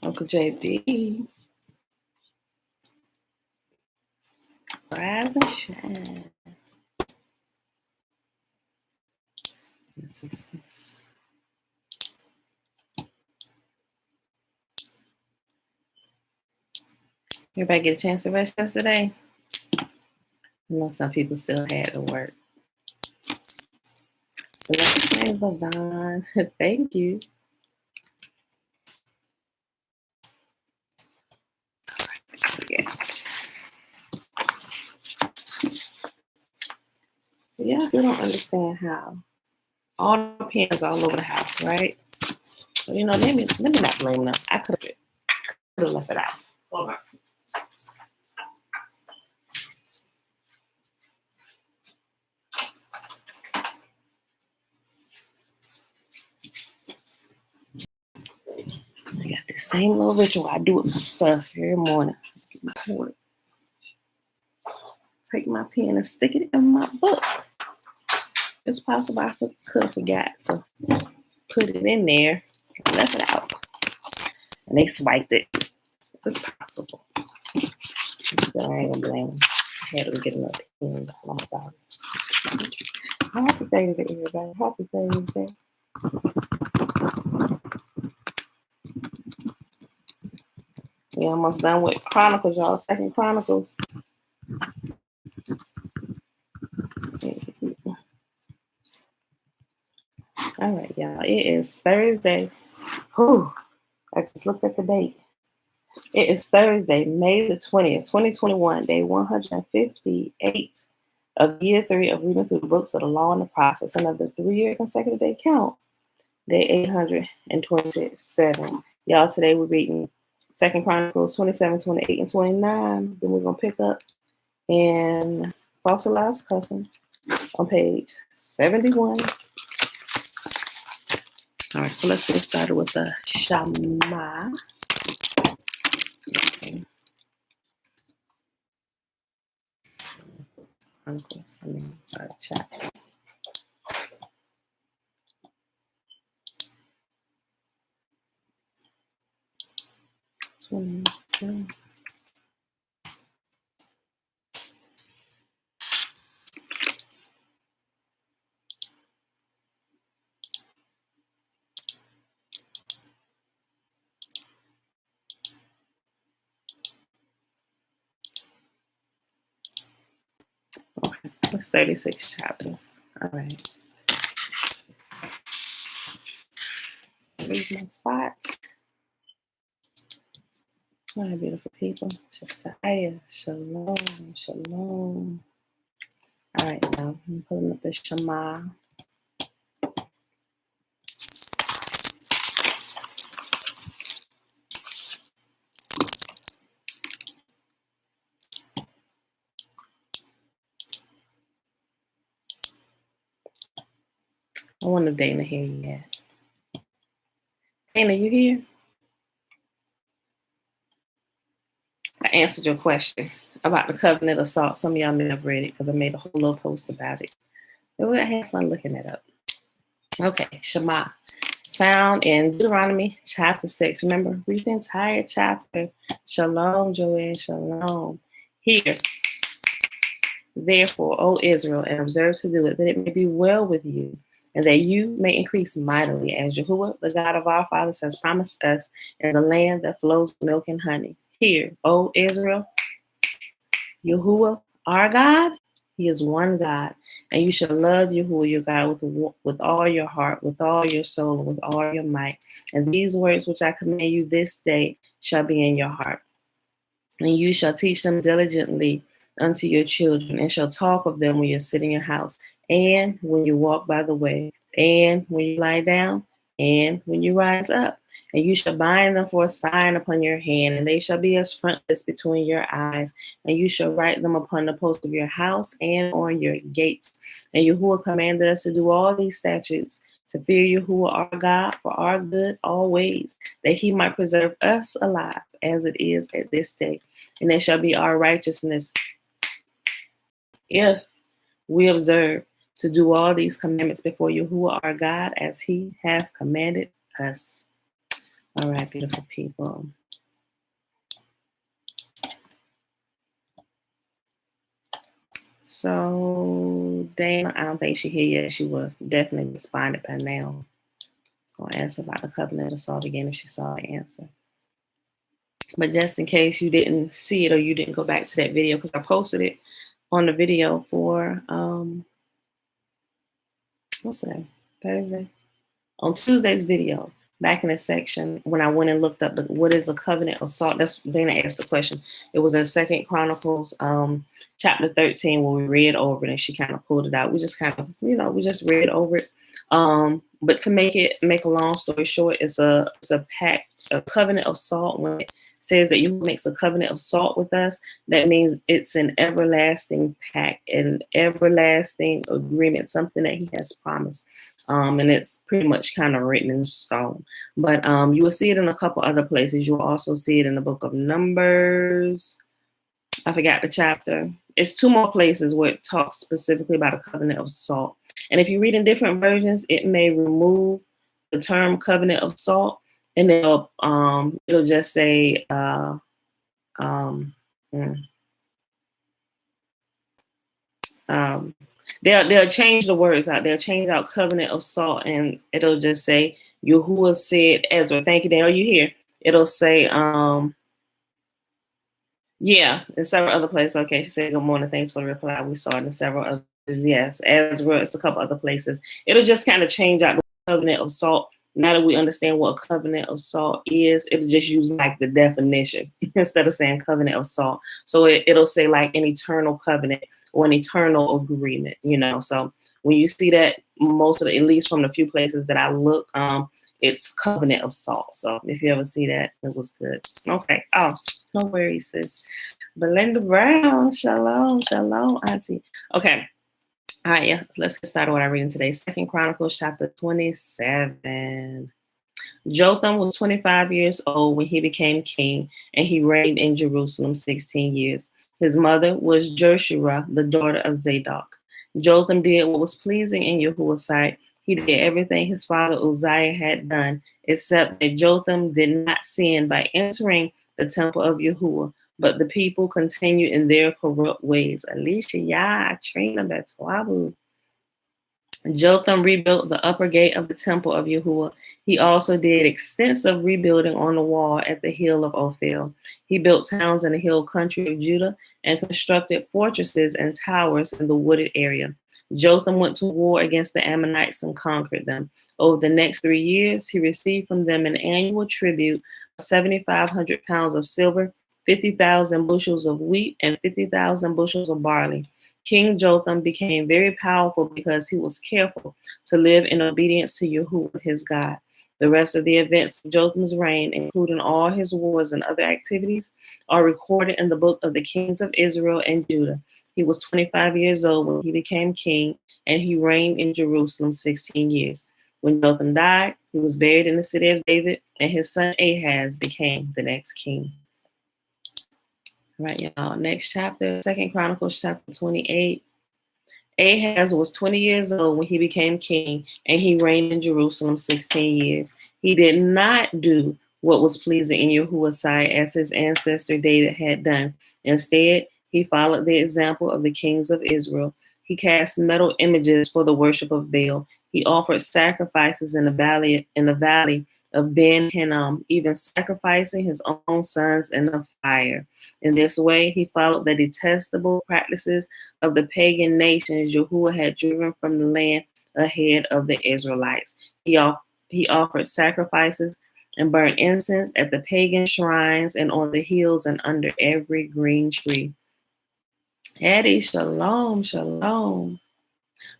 Uncle JB. Rise and shine. This is this. Everybody get a chance to rest yesterday? I know some people still had to work. So let's praise Levon. Thank you. Yes. Yeah, we don't understand how. All the pens all over the house, right? So, you know, let me not blame them. I could have left it out. Hold on. I got the same little ritual I do with my stuff every morning. Take my pen and stick it in my book. It's possible I could have forgot to put it in there and left it out. And they swiped it. It's possible. So I ain't gonna blame them. I had to get another pen. I'm sorry. Happy Thursday, everybody. Happy Thursday. We're almost done with Chronicles, y'all. Second Chronicles. All right, y'all. It is Thursday. Whew. I just looked at the date. It is Thursday, May the 20th, 2021, day 158 of year 3 of reading through the books of the law and the prophets, and of the 3-year consecutive day count, day 827. Y'all, today we're reading 2 Chronicles 27, 28, and 29. Then we're going to pick up in Fossilized Customs on page 71. All right, so let's get started with the Shema. Okay. Chronicles, chapters. Okay, that's 36 chapters. All right. Here's my spot. All right, beautiful people. Josiah, shalom, shalom. All right, now I'm pulling up the Shema. I wonder if Dana here yet. Dana, you here? I answered your question about the covenant of salt. Some of y'all may have read it because I made a whole little post about it. I had fun looking it up. Okay, Shema. It's found in Deuteronomy chapter 6. Remember, read the entire chapter. Shalom, Joanne, shalom. Hear, therefore, O Israel, and observe to do it, that it may be well with you, and that you may increase mightily, as Yahuwah, the God of our fathers, has promised us in the land that flows milk and honey. Hear, O Israel, Yahuwah, our God, he is one God, and you shall love Yahuwah, your God, with all your heart, with all your soul, and with all your might. And these words which I command you this day shall be in your heart. And you shall teach them diligently unto your children, and shall talk of them when you sit in your house, and when you walk by the way, and when you lie down, and when you rise up. And you shall bind them for a sign upon your hand, and they shall be as frontlets between your eyes. And you shall write them upon the posts of your house and on your gates. And Yahuwah commanded us to do all these statutes, to fear Yahuwah our God for our good always, that he might preserve us alive as it is at this day. And it shall be our righteousness if we observe to do all these commandments before Yahuwah our God as he has commanded us. All right, beautiful people. So Dana, I don't think she here yet. She will definitely responded by now. Gonna answer about the covenant of salt again if she saw the answer. But just in case you didn't see it or you didn't go back to that video, because I posted it on the video for what's that? Thursday? On Tuesday's video, back in the section when I went and looked up what is a covenant of salt. That's Dana asked the question. It was in 2 Chronicles, chapter 13, where we read over it and she kind of pulled it out. We just kind of, we just read over it. But to make a long story short, it's a pact, a covenant of salt. When it says that you makes a covenant of salt with us, that means it's an everlasting pact, an everlasting agreement, something that he has promised. And it's pretty much kind of written in stone. But you will see it in a couple other places. You will also see it in the book of Numbers. I forgot the chapter. It's 2 more places where it talks specifically about a covenant of salt. And if you read in different versions, it may remove the term covenant of salt, and it'll just say they'll change the words out. They'll change out covenant of salt, and it'll just say Yahuwah said Ezra. Thank you, Dan. Are you here? It'll say yeah, in several other places. Okay, she said good morning. Thanks for the reply. We saw it in several others. Yes, Ezra. It's a couple other places. It'll just kind of change out the covenant of salt. Now that we understand what a covenant of salt is, it'll just use like the definition instead of saying covenant of salt. So it'll say like an eternal covenant or an eternal agreement, So when you see that, most of it, at least from the few places that I look, it's covenant of salt. So if you ever see that, it was good. Okay. Oh, no worries, sis. Belinda Brown, shalom, auntie. Okay. All right, yeah, let's get started with our reading today. 2 Chronicles chapter 27. Jotham was 25 years old when he became king, and he reigned in Jerusalem 16 years. His mother was Jeshurun, the daughter of Zadok. Jotham did what was pleasing in Yahuwah's sight. He did everything his father Uzziah had done, except that Jotham did not sin by entering the temple of Yahuwah, but the people continued in their corrupt ways. Alicia, ya, Trina, Betwabu. Jotham rebuilt the upper gate of the temple of Yahuwah. He also did extensive rebuilding on the wall at the hill of Ophel. He built towns in the hill country of Judah and constructed fortresses and towers in the wooded area. Jotham went to war against the Ammonites and conquered them. Over the next 3 years, he received from them an annual tribute of 7,500 pounds of silver, 50,000 bushels of wheat, and 50,000 bushels of barley. King Jotham became very powerful because he was careful to live in obedience to Yahuwah, his God. The rest of the events of Jotham's reign, including all his wars and other activities, are recorded in the book of the kings of Israel and Judah. He was 25 years old when he became king, and he reigned in Jerusalem 16 years. When Jotham died, he was buried in the city of David, and his son Ahaz became the next king. Right, y'all. Next chapter, 2 Chronicles chapter 28. Ahaz was 20 years old when he became king, and he reigned in Jerusalem 16 years. He did not do what was pleasing in Yahuwah's sight as his ancestor David had done. Instead, he followed the example of the kings of Israel. He cast metal images for the worship of Baal. He offered sacrifices in the valley of Ben Hinnom, even sacrificing his own sons in the fire. In this way, he followed the detestable practices of the pagan nations Yahuwah had driven from the land ahead of the Israelites. He offered sacrifices and burned incense at the pagan shrines and on the hills and under every green tree. Eddie, shalom, shalom.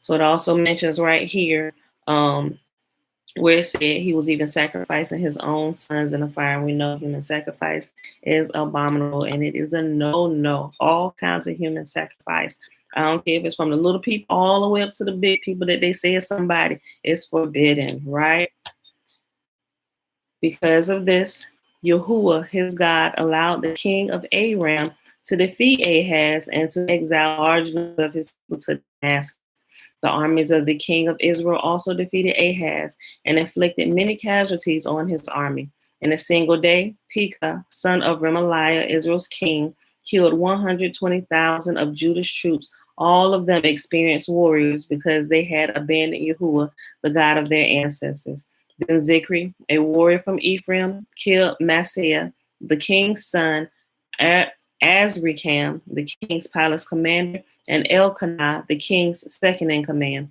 So it also mentions right here where it said he was even sacrificing his own sons in the fire. And we know human sacrifice is abominable, and it is a no. All kinds of human sacrifice. I don't care if it's from the little people all the way up to the big people that they say is somebody. It's forbidden, right? Because of this, Yahuwah, his God, allowed the king of Aram to defeat Ahaz and to exile large numbers of his people to Damascus. The armies of the king of Israel also defeated Ahaz and inflicted many casualties on his army. In a single day, Pekah, son of Remaliah, Israel's king, killed 120,000 of Judah's troops, All of them experienced warriors because they had abandoned Yahuwah, the God of their ancestors. Then Zikri, a warrior from Ephraim, killed Maaseiah, the king's son, Azrikam, the king's palace commander, and Elkanah, the king's second in command.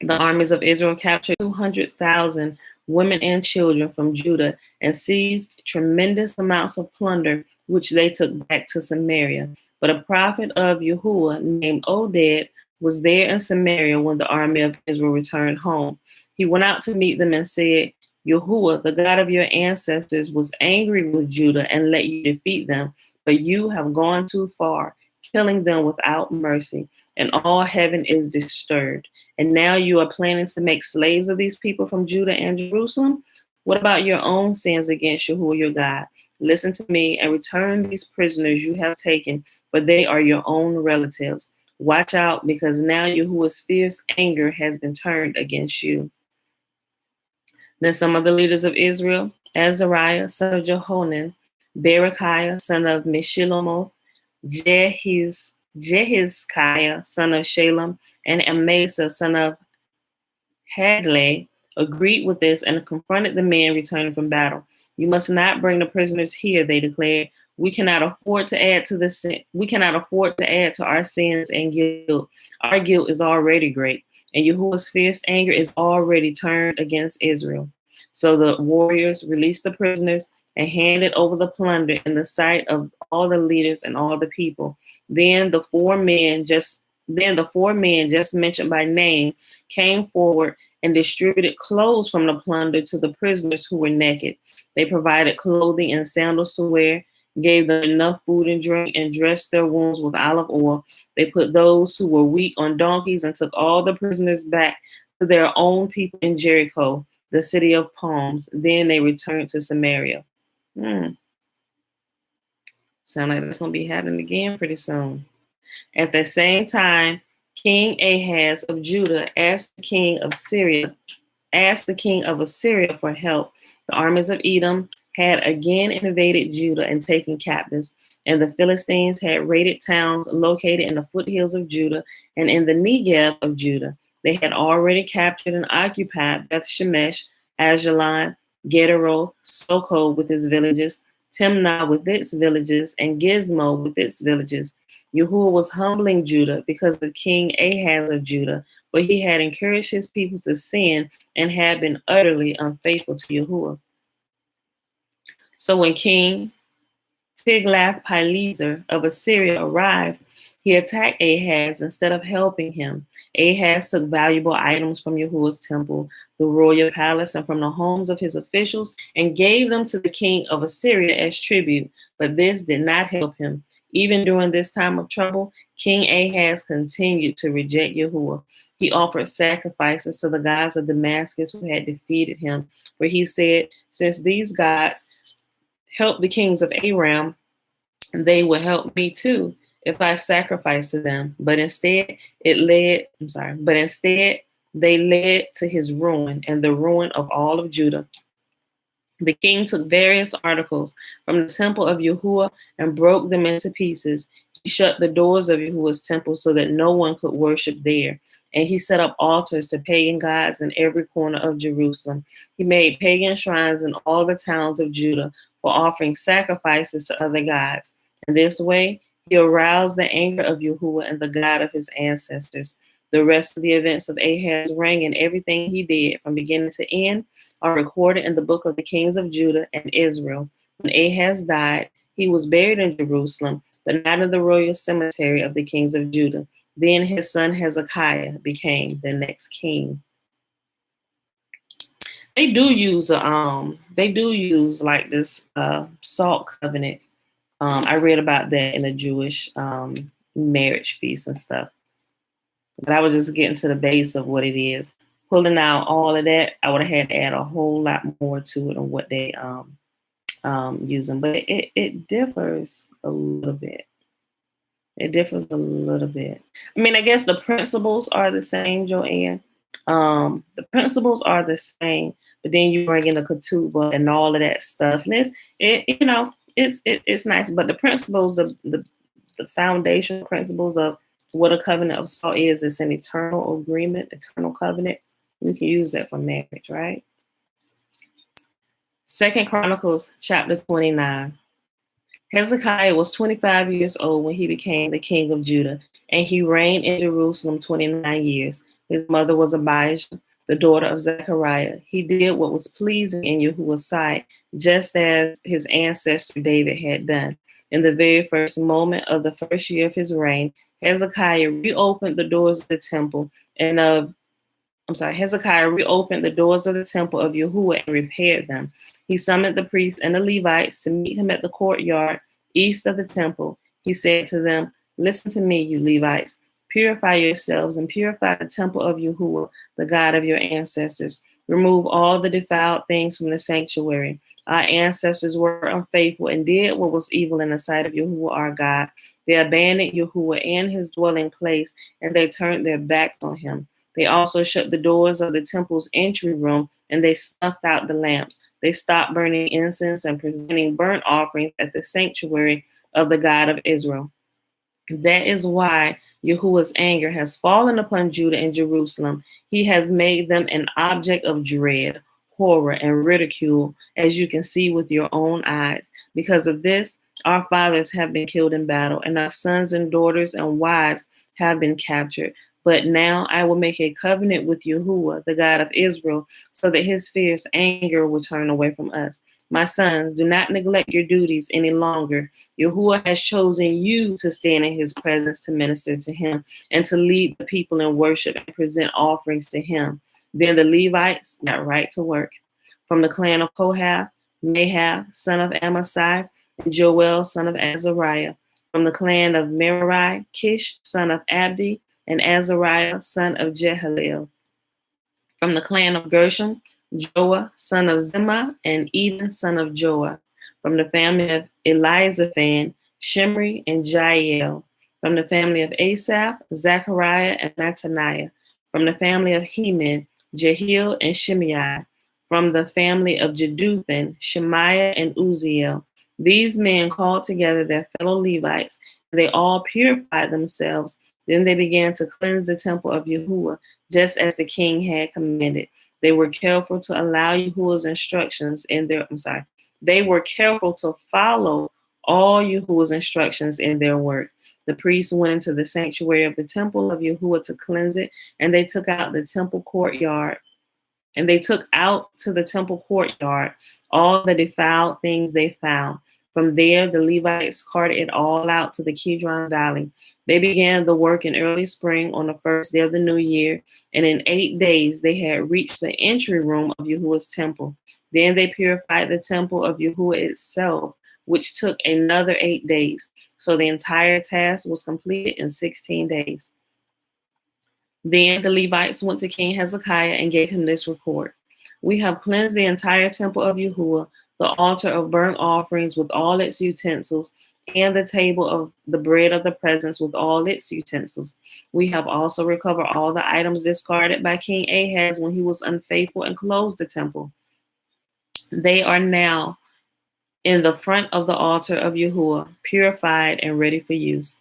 The armies of Israel captured 200,000 women and children from Judah and seized tremendous amounts of plunder, which they took back to Samaria. But a prophet of Yahuwah named Oded was there in Samaria when the army of Israel returned home. He went out to meet them and said, Yahuwah, the God of your ancestors, was angry with Judah and let you defeat them, but you have gone too far, killing them without mercy, and all heaven is disturbed. And now you are planning to make slaves of these people from Judah and Jerusalem? What about your own sins against Yahuwah your God? Listen to me and return these prisoners you have taken, for they are your own relatives. Watch out, because now Yahuwah's fierce anger has been turned against you. Then some of the leaders of Israel, Azariah, son of Jehonan, Berechiah, son of Meshillamoth, Jehizkiah, son of Shalem, and Amasa, son of Hadlai, agreed with this and confronted the men returning from battle. You must not bring the prisoners here, they declared. We cannot afford to add to this. We cannot afford to add to our sins and guilt. Our guilt is already great, and Yahuwah's fierce anger is already turned against Israel. So the warriors released the prisoners and handed over the plunder in the sight of all the leaders and all the people. Then the four men just mentioned by name came forward and distributed clothes from the plunder to the prisoners who were naked. They provided clothing and sandals to wear, gave them enough food and drink, and dressed their wounds with olive oil. They put those who were weak on donkeys and took all the prisoners back to their own people in Jericho, the city of palms. Then they returned to Samaria. Sound like that's going to be happening again pretty soon. At the same time, King Ahaz of Judah asked the king of Assyria for help. The armies of Edom had again invaded Judah and taken captives, and the Philistines had raided towns located in the foothills of Judah and in the Negev of Judah. They had already captured and occupied Beth Shemesh, Ajalon, Gederoth, Soko with its villages, Timnah with its villages, and Gizmo with its villages. Yahuwah was humbling Judah because of King Ahaz of Judah, for he had encouraged his people to sin and had been utterly unfaithful to Yahuwah. So when King Tiglath-Pileser of Assyria arrived, he attacked Ahaz instead of helping him. Ahaz took valuable items from Yahuwah's temple, the royal palace, and from the homes of his officials, and gave them to the king of Assyria as tribute. But this did not help him. Even during this time of trouble, King Ahaz continued to reject Yahuwah. He offered sacrifices to the gods of Damascus who had defeated him, where he said, since these gods helped the kings of Aram, they will help me too if I sacrifice to them. But instead, they led to his ruin and the ruin of all of Judah. The king took various articles from the temple of Yahuwah and broke them into pieces. He shut the doors of Yahuwah's temple so that no one could worship there. And he set up altars to pagan gods in every corner of Jerusalem. He made pagan shrines in all the towns of Judah for offering sacrifices to other gods. In this way, he aroused the anger of Yahuwah and the God of his ancestors. The rest of the events of Ahaz's reign and everything he did from beginning to end are recorded in the book of the kings of Judah and Israel. When Ahaz died, he was buried in Jerusalem, but not in the royal cemetery of the kings of Judah. Then his son Hezekiah became the next king. They do use like this salt covenant. I read about that in a Jewish marriage feast and stuff. But I was just getting to the base of what it is. Pulling out all of that, I would have had to add a whole lot more to it on what they using. But it differs a little bit. It differs a little bit. I mean, I guess the principles are the same, Joanne. The principles are the same, but then you bring in the ketubah and all of that stuff. And it's nice, but the principles, the foundation principles of what a covenant of salt is. It's an eternal agreement, eternal covenant. We can use that for marriage, right? 2 Chronicles chapter 29. Hezekiah was 25 years old when he became the king of Judah, and he reigned in Jerusalem 29 years. His mother was Abijah, the daughter of Zechariah. He did what was pleasing in Yahuwah's sight, just as his ancestor David had done. In the very first moment of the first year of his reign, Hezekiah reopened the doors of the temple and of Hezekiah reopened the doors of the temple of Yahuwah and repaired them. He summoned the priests and the Levites to meet him at the courtyard east of the temple. He said to them, "Listen to me, you Levites. Purify yourselves and purify the temple of Yahuwah, the God of your ancestors. Remove all the defiled things from the sanctuary. Our ancestors were unfaithful and did what was evil in the sight of Yahuwah our God. They abandoned Yahuwah and his dwelling place, and they turned their backs on him. They also shut the doors of the temple's entry room, and they snuffed out the lamps. They stopped burning incense and presenting burnt offerings at the sanctuary of the God of Israel. That is why Yahuwah's anger has fallen upon Judah and Jerusalem. He has made them an object of dread, horror, and ridicule, as you can see with your own eyes. Because of this, our fathers have been killed in battle, and our sons and daughters and wives have been captured. But now I will make a covenant with Yahuwah, the God of Israel, so that his fierce anger will turn away from us. My sons, do not neglect your duties any longer. Yahuwah has chosen you to stand in his presence to minister to him and to lead the people in worship and present offerings to him." Then the Levites got right to work. From the clan of Kohath, Mahab, son of Amasai, and Joel, son of Azariah. From the clan of Merari, Kish, son of Abdi, and Azariah, son of Jehalel. From the clan of Gershom, Joah, son of Zimmah, and Eden, son of Joah. From the family of Elizaphan, Shimri, and Jael. From the family of Asaph, Zechariah, and Mattaniah. From the family of Heman, Jehiel, and Shimei. From the family of Jeduthun, Shemaiah, and Uzziel. These men called together their fellow Levites, and they all purified themselves. Then they began to cleanse the temple of Yahuwah, just as the king had commanded. They were careful to allow Yahuwah's instructions in their, They were careful to follow all Yahuwah's instructions in their work. The priests went into the sanctuary of the temple of Yahuwah to cleanse it, and they took out the temple courtyard. And they took out to the temple courtyard all the defiled things they found. From there, the Levites carted it all out to the Kidron Valley. They began the work in early spring on the first day of the new year, and in 8 days they had reached the entry room of Yahuwah's temple. Then they purified the temple of Yahuwah itself, which took another 8 days. So the entire task was completed in 16 days. Then the Levites went to King Hezekiah and gave him this report. "We have cleansed the entire temple of Yahuwah, the altar of burnt offerings with all its utensils, and the table of the bread of the presence with all its utensils. We have also recovered all the items discarded by King Ahaz when he was unfaithful and closed the temple. They are now in the front of the altar of Yahuwah, purified and ready for use."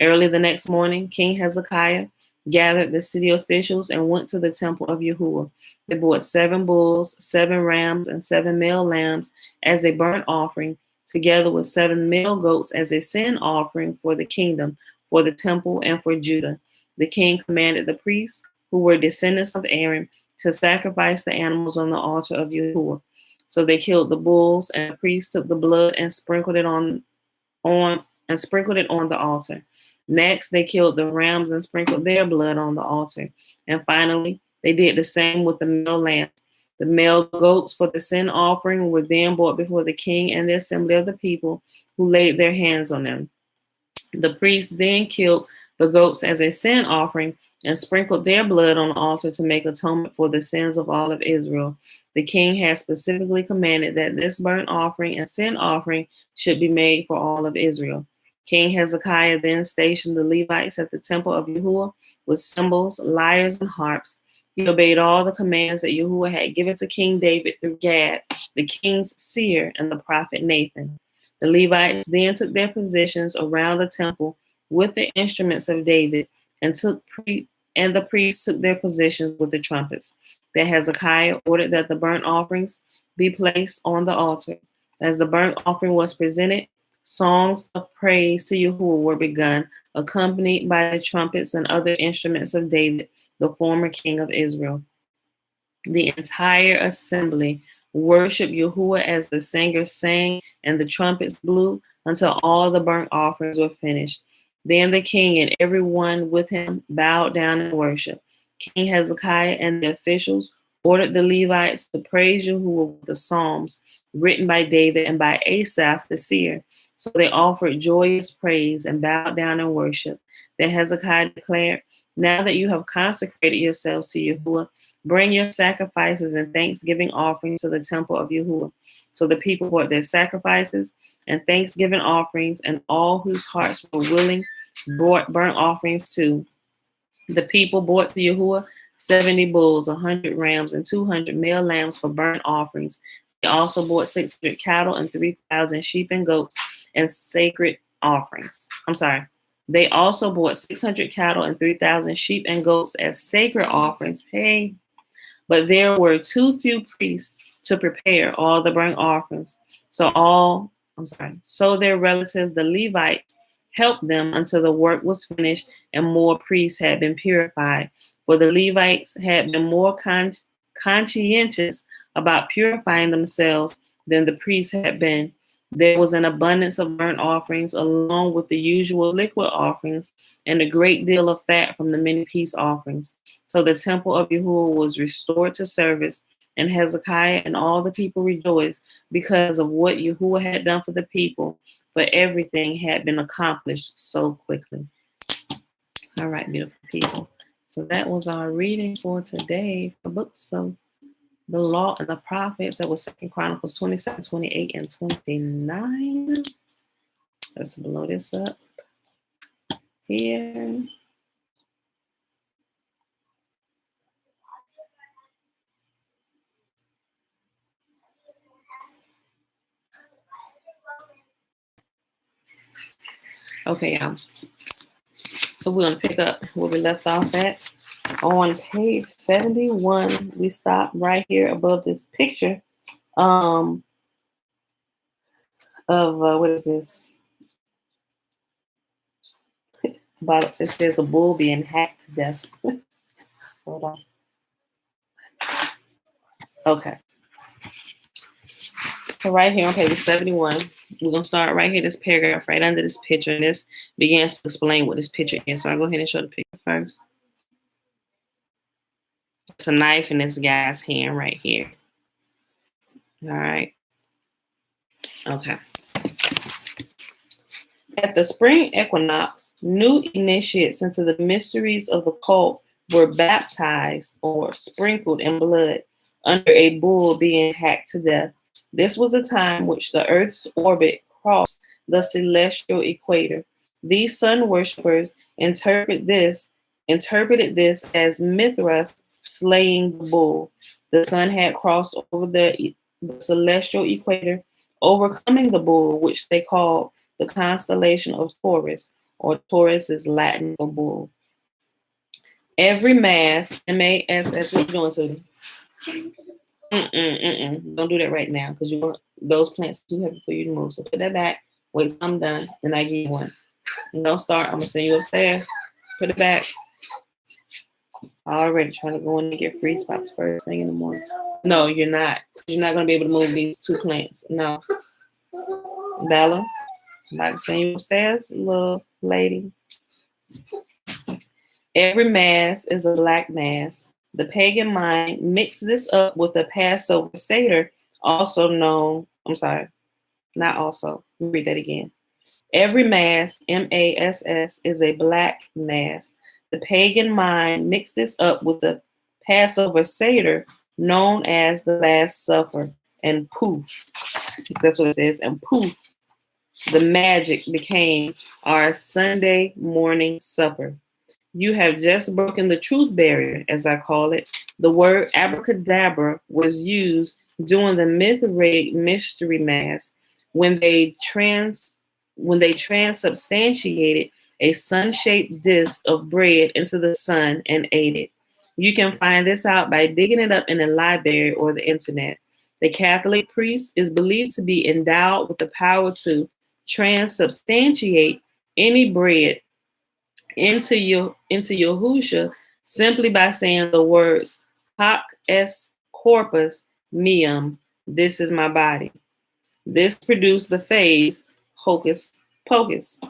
Early the next morning, King Hezekiah gathered the city officials and went to the temple of Yahuwah. They brought 7 bulls, 7 rams, and 7 male lambs as a burnt offering, together with 7 male goats as a sin offering for the kingdom, for the temple, and for Judah. The king commanded the priests, who were descendants of Aaron, to sacrifice the animals on the altar of Yahuwah. So they killed the bulls, and the priests took the blood and sprinkled it on the altar. Next, they killed the rams and sprinkled their blood on the altar. And finally, they did the same with the male lambs. The male goats for the sin offering were then brought before the king and the assembly of the people, who laid their hands on them. The priests then killed the goats as a sin offering and sprinkled their blood on the altar to make atonement for the sins of all of Israel. The king had specifically commanded that this burnt offering and sin offering should be made for all of Israel. King Hezekiah then stationed the Levites at the temple of Yahuwah with cymbals, lyres, and harps. He obeyed all the commands that Yahuwah had given to King David through Gad, the king's seer, and the prophet Nathan. The Levites then took their positions around the temple with the instruments of David, and the priests took their positions with the trumpets. Then Hezekiah ordered that the burnt offerings be placed on the altar. As the burnt offering was presented, songs of praise to Yahuwah were begun, accompanied by the trumpets and other instruments of David, the former king of Israel. The entire assembly worshiped Yahuwah as the singers sang and the trumpets blew until all the burnt offerings were finished. Then the king and everyone with him bowed down and worshiped. King Hezekiah and the officials ordered the Levites to praise Yahuwah with the psalms written by David and by Asaph the seer. So they offered joyous praise and bowed down and worshiped. Then Hezekiah declared, "Now that you have consecrated yourselves to Yahuwah, bring your sacrifices and thanksgiving offerings to the temple of Yahuwah." So the people brought their sacrifices and thanksgiving offerings, and all whose hearts were willing brought burnt offerings too. The people brought to Yahuwah 70 bulls, 100 rams, and 200 male lambs for burnt offerings. They also brought 600 cattle and 3,000 sheep and goats and sacred offerings. They also brought 600 cattle and 3,000 sheep and goats as sacred offerings. Hey, but there were too few priests to prepare all the burnt offerings. So their relatives, the Levites, helped them until the work was finished and more priests had been purified. For the Levites had been more conscientious about purifying themselves than the priests had been. There was an abundance of burnt offerings along with the usual liquid offerings and a great deal of fat from the many peace offerings. So the temple of Yahuwah was restored to service, and Hezekiah and all the people rejoiced because of what Yahuwah had done for the people, for everything had been accomplished so quickly. All right, beautiful people. So that was our reading for today for books of the law and the prophets. That was 2 Chronicles 27, 28, and 29. Let's blow this up here. Okay, y'all. So we're going to pick up where we left off at. On page 71, we stopped right here above this picture of, what is this? But it says a bull being hacked to death. Hold on. Okay. So right here on page 71, we're going to start right here, this paragraph right under this picture, and this begins to explain what this picture is. So I'll go ahead and show the picture first. It's a knife in this guy's hand right here. All right. Okay. At the spring equinox, new initiates into the mysteries of the cult were baptized or sprinkled in blood under a bull being hacked to death. This was a time which the Earth's orbit crossed the celestial equator. These sun worshippers interpreted this as Mithras slaying the bull. The sun had crossed over the celestial equator, overcoming the bull, which they called the constellation of Taurus, or Taurus is Latin for bull. Every mass, M-A-S-S, what you doing to them? Don't do that right now, because you want those plants too heavy for you to move. So put that back. Wait till I'm done, and I give you one. And don't start. I'm gonna send you upstairs. Put it back. Already trying to go in and get free spots first thing in the morning. No, you're not. You're not gonna be able to move these two plants. No, Bella, I'm about to send you upstairs, little lady. Every mass is a black mass. The pagan mind mixed this up with the Passover Seder, also known, not also, let me read that again. Every mass, M-A-S-S, is a black mass. The pagan mind mixed this up with the Passover Seder, known as the Last Supper, and poof, that's what it says, and poof, the magic became our Sunday morning supper. You have just broken the truth barrier, as I call it. The word abracadabra was used during the Mithridatic mystery mass when they transubstantiated a sun-shaped disc of bread into the sun and ate it. You can find this out by digging it up in a library or the internet. The Catholic priest is believed to be endowed with the power to transubstantiate any bread into Yahusha simply by saying the words "Hoc est corpus meum," this is my body. This produced the phrase "Hocus Pocus,"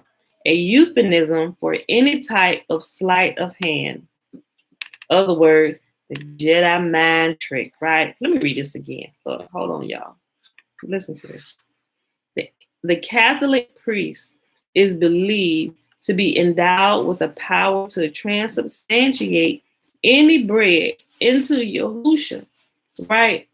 a euphemism for any type of sleight of hand. Other words, the Jedi-Mind trick, right? Let me read this again. Hold on, y'all. Listen to this. The Catholic priest is believed to be endowed with the power to transubstantiate any bread into Yahusha, right?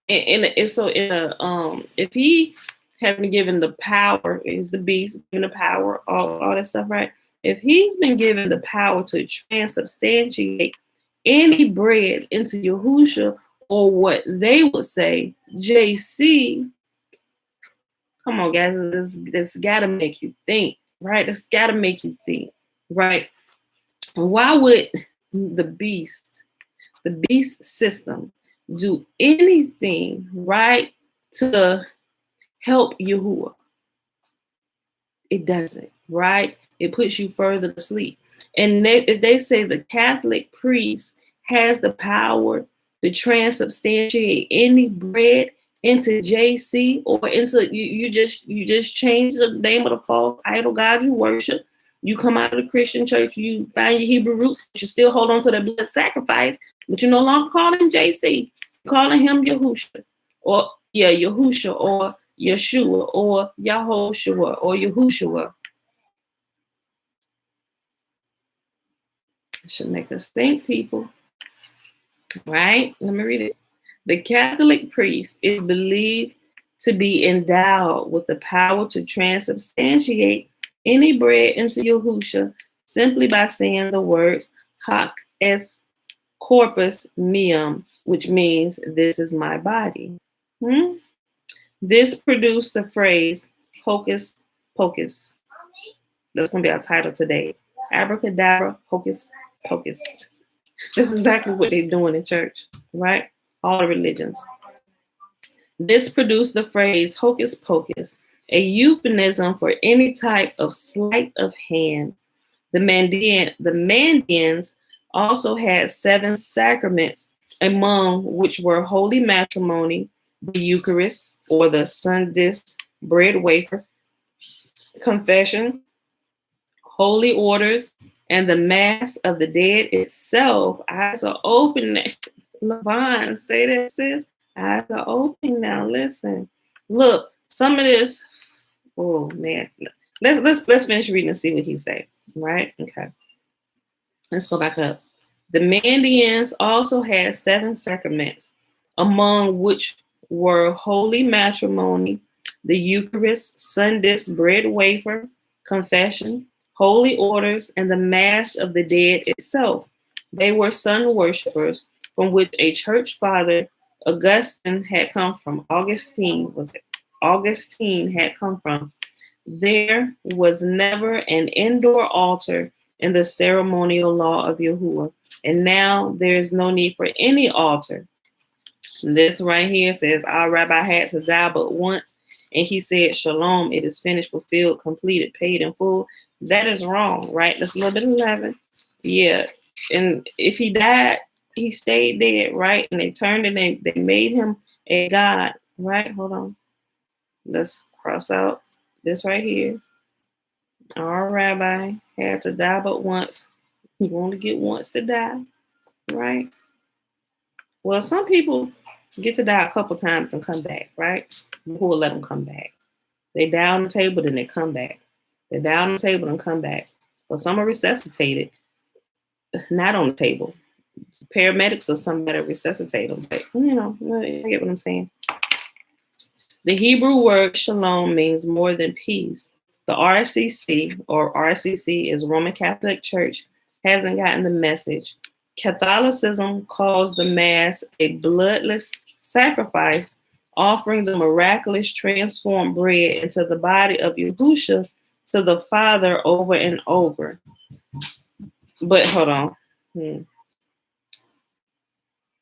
And so if he has been given the power, is the beast given the power, all that stuff, right? If he's been given the power to transubstantiate any bread into Yahusha, or what they would say, JC, come on, guys, this got to make you think, right? This got to make you think, right? Why would the beast system do anything, right, to help Yahuwah? It doesn't, right? It puts you further to sleep. And if they say the Catholic priest has the power to transubstantiate any bread into JC or into you just change the name of the false idol god you worship. You come out of the Christian church, you find your Hebrew roots, but you still hold on to the blood sacrifice, but you no longer call him JC. You're calling him Yahusha, or Yahusha, or Yeshua, or Yahoshua, or Yahushua. It should make us think, people. Right? Let me read it. The Catholic priest is believed to be endowed with the power to transubstantiate any bread into Yahusha simply by saying the words "Hoc est corpus meum," which means "this is my body." This produced the phrase "Hocus Pocus." That's going to be our title today. Abracadabra, Hocus Pocus. That's exactly what they're doing in church, right? All the religions. This produced the phrase "Hocus Pocus," a euphemism for any type of sleight of hand. The Mandeans also had 7 sacraments, among which were holy matrimony, the Eucharist, or the sun disk bread wafer, confession, holy orders, and the Mass of the Dead itself. Eyes are open. Levon, say that, sis. Eyes are open now. Listen. Look, some of this. Oh man. Let's finish reading and see what he say. Right? Okay. Let's go back up. The Mandeans also had 7 sacraments, among which were holy matrimony, the Eucharist, sun disk bread wafer, confession, holy orders, and the Mass of the Dead itself. They were sun worshippers, from which a church father, Augustine, had come from. Augustine had come from. There was never an indoor altar in the ceremonial law of Yahuwah, and now there is no need for any altar. This right here says, our rabbi had to die but once, and he said, Shalom, it is finished, fulfilled, completed, paid in full. That is wrong, right? That's a little bit 11. Yeah, and if he died, he stayed dead, right? And they turned and they made him a god, right? Hold on. Let's cross out this right here. Our rabbi had to die but once. You only get once to die, right? Well, some people get to die a couple times and come back, right? Who will let them come back? They die on the table, then they come back. They die on the table and come back. Well, some are resuscitated, not on the table. Paramedics or somebody resuscitate them, but you get what I'm saying. The Hebrew word shalom means more than peace. The RCC, or RCC is Roman Catholic Church, hasn't gotten the message. Catholicism calls the Mass a bloodless sacrifice, offering the miraculous transformed bread into the body of Yahusha to the Father over and over. But hold on.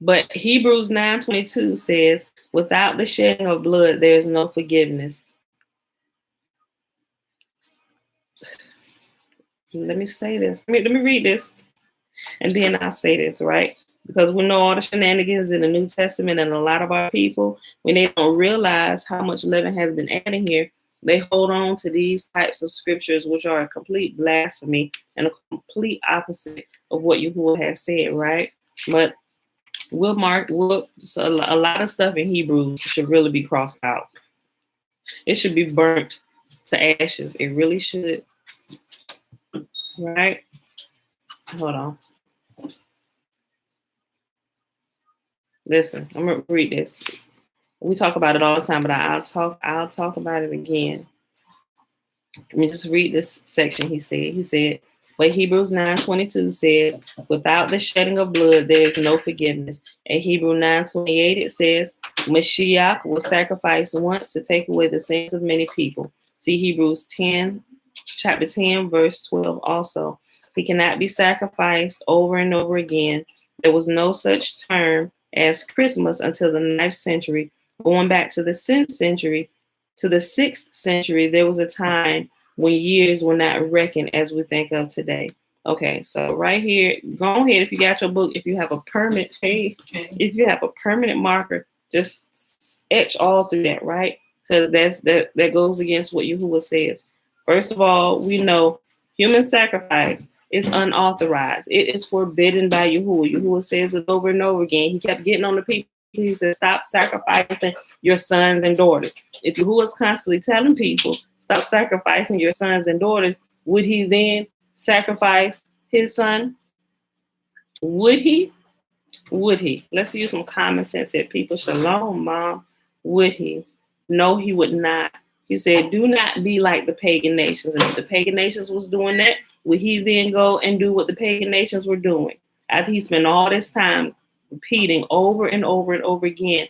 But Hebrews 9:22 says, without the shedding of blood, there is no forgiveness. Let me say this. Let me read this. And then I'll say this, right? Because we know all the shenanigans in the New Testament, and a lot of our people, when they don't realize how much leaven has been added here, they hold on to these types of scriptures, which are a complete blasphemy and a complete opposite of what Yahuwah has said, right? But so a lot of stuff in Hebrew should really be crossed out. It should be burnt to ashes. It really should. Right? Hold on. Listen, I'm gonna read this. We talk about it all the time, but I'll talk about it again. Let me just read this section. He said, but Hebrews 9:22 says, without the shedding of blood, there is no forgiveness. And Hebrews 9:28, it says, Mashiach was sacrificed once to take away the sins of many people. See Hebrews 10, chapter 10, verse 12 also. He cannot be sacrificed over and over again. There was no such term as Christmas until the 9th century. Going back to the 6th century, there was a time when years were not reckoned as we think of today. Okay, so right here, go ahead if you got your book, if you have a permanent page, if you have a permanent marker, just etch all through that, right? Because that goes against what Yahuwah says. First of all, we know human sacrifice is unauthorized. It is forbidden by Yahuwah. Yahuwah says it over and over again. He kept getting on the people. He said, stop sacrificing your sons and daughters. If Yahuwah is constantly telling people, stop sacrificing your sons and daughters, would he then sacrifice his son? Would he? Would he? Let's use some common sense here, people. Shalom, Mom. Would he? No, he would not. He said, do not be like the pagan nations. And if the pagan nations was doing that, would he then go and do what the pagan nations were doing? After he spent all this time repeating over and over and over again,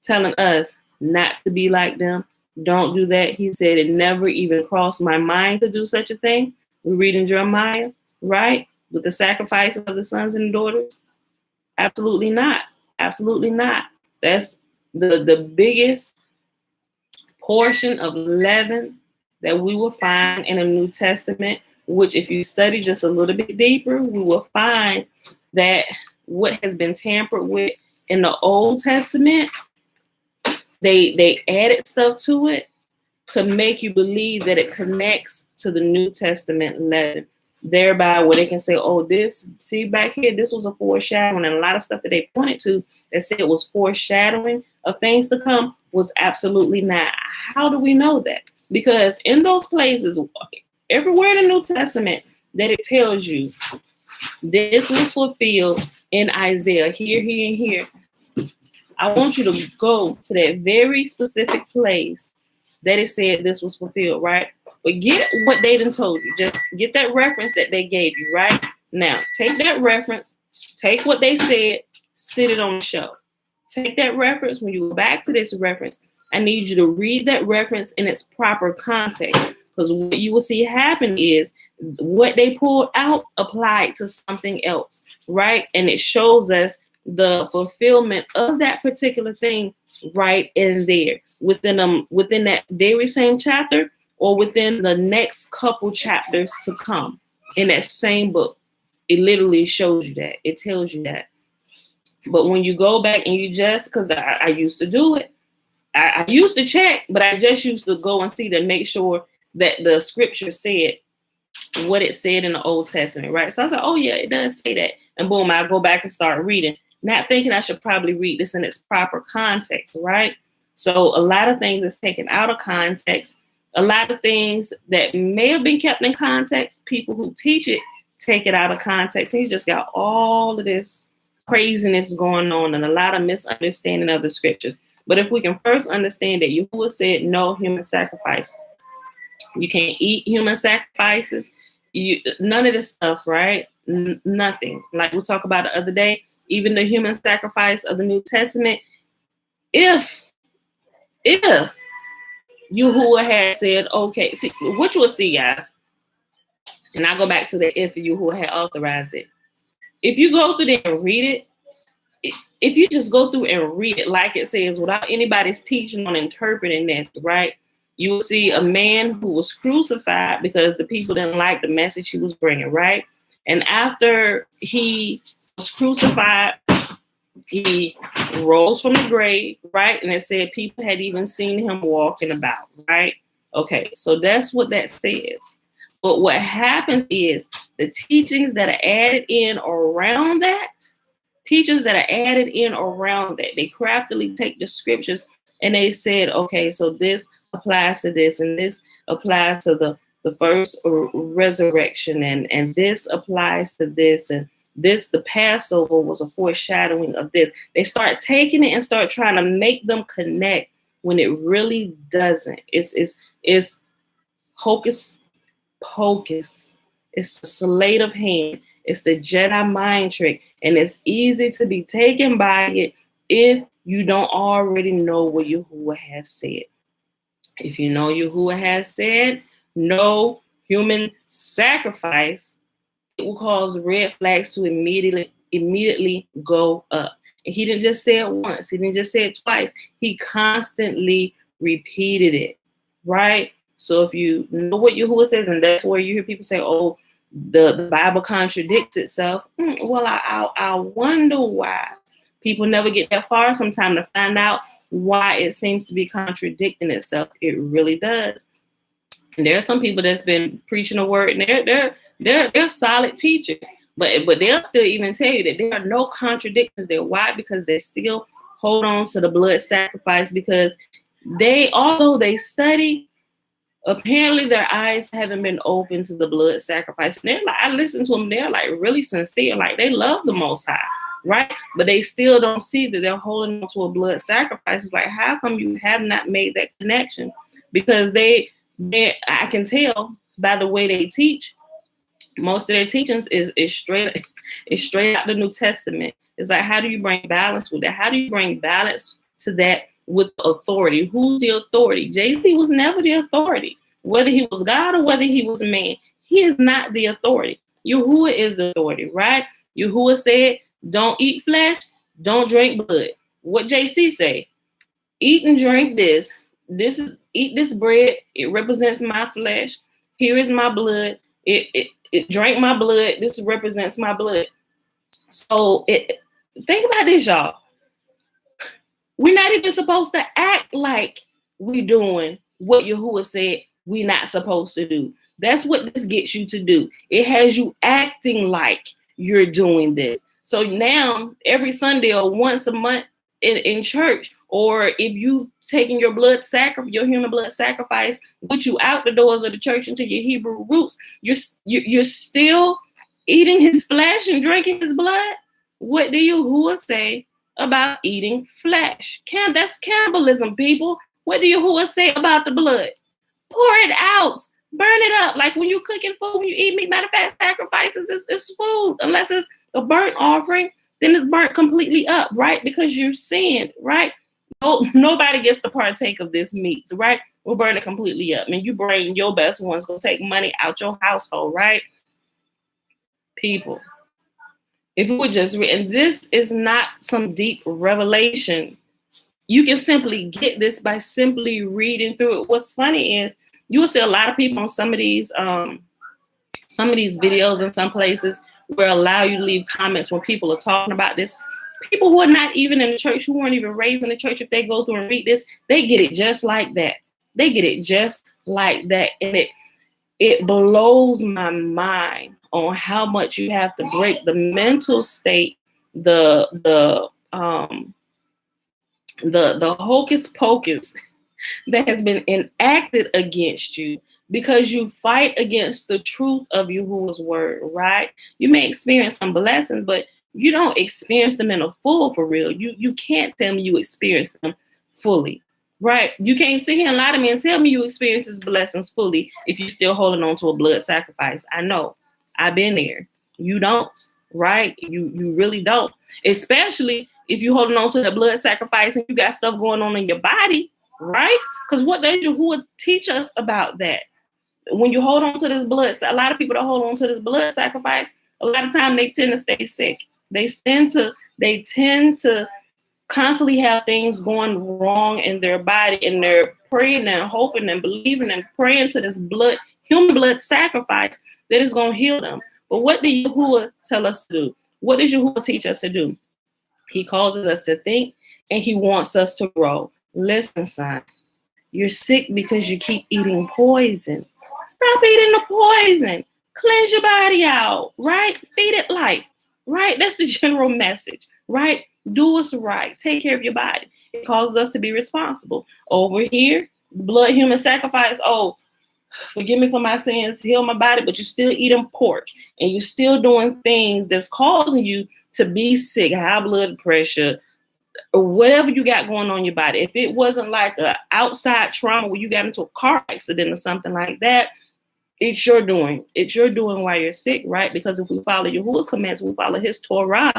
telling us not to be like them, don't do that. He said, it never even crossed my mind to do such a thing. We read in Jeremiah, right? With the sacrifice of the sons and daughters. Absolutely not. Absolutely not. That's the biggest portion of leaven that we will find in the New Testament, which if you study just a little bit deeper, we will find that what has been tampered with in the Old Testament, they added stuff to it to make you believe that it connects to the New Testament leaven. Thereby, where they can say, oh, this, see back here, this was a foreshadowing, and a lot of stuff that they pointed to that said it was foreshadowing of things to come was absolutely not. How do we know that? Because in those places, everywhere in the New Testament that it tells you this was fulfilled in Isaiah, here, and here, I want you to go to that very specific place that it said this was fulfilled, right? But get what they done told you. Just get that reference that they gave you, right? Now, take that reference, take what they said, sit it on the shelf. Take that reference. When you go back to this reference, I need you to read that reference in its proper context. Because what you will see happen is what they pulled out applied to something else, right? And it shows us the fulfillment of that particular thing right in there within that very same chapter or within the next couple chapters to come in that same book. It literally shows you that. It tells you that. But when you go back and you just, because I used to do it, I used to check, but I just used to go and see to make sure that the scripture said what it said in the Old Testament, right? So I was like, oh yeah, it does say that. And boom, I go back and start reading, not thinking I should probably read this in its proper context, right? So a lot of things is taken out of context. A lot of things that may have been kept in context, people who teach it take it out of context. And you just got all of this craziness going on and a lot of misunderstanding of the scriptures. But if we can first understand that Yahuwah said no human sacrifice, you can't eat human sacrifices, none of this stuff, right? Nothing. Like we talked about the other day, even the human sacrifice of the New Testament, if Yahuwah had said, okay, see, what you will see, guys, and I go back to the if Yahuwah had authorized it. If you go through there and read it, if you just go through and read it like it says, without anybody's teaching on interpreting this, right, you will see a man who was crucified because the people didn't like the message he was bringing, right? And after he was crucified, he rose from the grave, right? And it said people had even seen him walking about, right? Okay, so that's what that says. But what happens is the teachings that are added in around that, they craftily take the scriptures and they said, okay, so this applies to this, and this applies to the first resurrection, and this applies to this, and this, the Passover was a foreshadowing of this. They start taking it and start trying to make them connect when it really doesn't. It's hocus pocus. It's the sleight of hand. It's the Jedi-Mind trick, and it's easy to be taken by it if you don't already know what Yahuwah has said. If you know Yahuwah has said no human sacrifice, it will cause red flags to immediately go up. And he didn't just say it once. He didn't just say it twice. He constantly repeated it, right? So if you know what Yahuwah says, and that's where you hear people say, oh, the Bible contradicts itself. Well, I wonder why people never get that far sometimes to find out why it seems to be contradicting itself. It really does. And there are some people that's been preaching the word, and they're solid teachers, but they'll still even tell you that there are no contradictions there. Why? Because they still hold on to the blood sacrifice, because although they study, apparently their eyes haven't been open to the blood sacrifice. And they're like, I listen to them, they're like really sincere, like they love the Most High, right? But they still don't see that they're holding on to a blood sacrifice. It's like, how come you have not made that connection? Because I can tell by the way they teach, most of their teachings is straight out the New Testament. It's like, how do you bring balance with that? How do you bring balance to that with authority? Who's the authority? JC was never the authority. Whether he was God or whether he was a man, he is not the authority. Yahuwah is the authority, right? Yahuwah said, don't eat flesh, don't drink blood. What JC say? Eat and drink this. Eat this bread. It represents my flesh. Here is my blood. It drank my blood. This represents my blood. So think about this, y'all. We're not even supposed to act like we're doing what Yahuwah said we're not supposed to do. That's what this gets you to do. It has you acting like you're doing this. So now every Sunday or once a month in church, or if you taking your human blood sacrifice with you out the doors of the church into your Hebrew roots, you're still eating his flesh and drinking his blood. What do Yahuwah say about eating flesh? That's cannibalism, people. What do Yahuwah say about the blood? Pour it out, burn it up. Like when you're cooking food, when you eat meat, matter of fact, sacrifices is food. Unless it's a burnt offering, then it's burnt completely up, right? Because you sinned, right? Nobody gets to partake of this meat, right? We'll burn it completely up. And you bring your best ones, go take money out your household, right? People, if it would just read, and this is not some deep revelation, you can simply get this by simply reading through it. What's funny is you will see a lot of people on some of these videos in some places where allow you to leave comments when people are talking about this. People who are not even in the church, who weren't even raised in the church, if they go through and read this, they get it just like that. They get it just like that. And it blows my mind on how much you have to break the mental state, the hocus pocus that has been enacted against you because you fight against the truth of Yahuwah's word, right? You may experience some blessings, but you don't experience them in a full for real. You can't tell me you experience them fully, right? You can't sit here and lie to me and tell me you experience these blessings fully if you're still holding on to a blood sacrifice. I know. I've been there. You don't, right? You really don't. Especially if you're holding on to the blood sacrifice and you got stuff going on in your body, right? Because what does Yahuwah teach us about that? When you hold on to this blood, a lot of people that hold on to this blood sacrifice, a lot of time they tend to stay sick. They tend to constantly have things going wrong in their body, and they're praying and hoping and believing and praying to this blood, human blood sacrifice that is going to heal them. But what did Yahuwah tell us to do? What does Yahuwah teach us to do? He causes us to think, and he wants us to grow. Listen, son, you're sick because you keep eating poison. Stop eating the poison. Cleanse your body out, right? Feed it life, right? That's the general message, right? Do what's right. Take care of your body. It causes us to be responsible. Over here, blood human sacrifice. Oh, forgive me for my sins, heal my body, but you're still eating pork and you're still doing things that's causing you to be sick, high blood pressure, or whatever you got going on in your body. If it wasn't like an outside trauma where you got into a car accident or something like that, it's your doing. It's your doing while you're sick, right? Because if we follow Yahuwah's commands, we follow his Torah.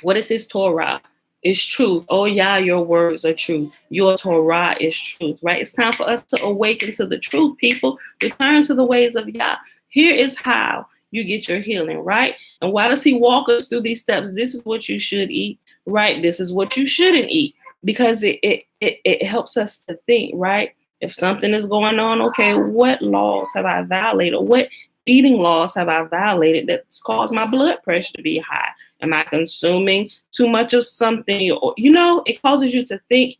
What is his Torah? It's truth. Oh, yeah, your words are true. Your Torah is truth, right? It's time for us to awaken to the truth, people. Return to the ways of Yah. Here is how you get your healing, right? And why does he walk us through these steps? This is what you should eat, right? This is what you shouldn't eat, because it helps us to think, right? If something is going on, okay, what laws have I violated? What eating laws have I violated that's caused my blood pressure to be high? Am I consuming too much of something? Or, it causes you to think,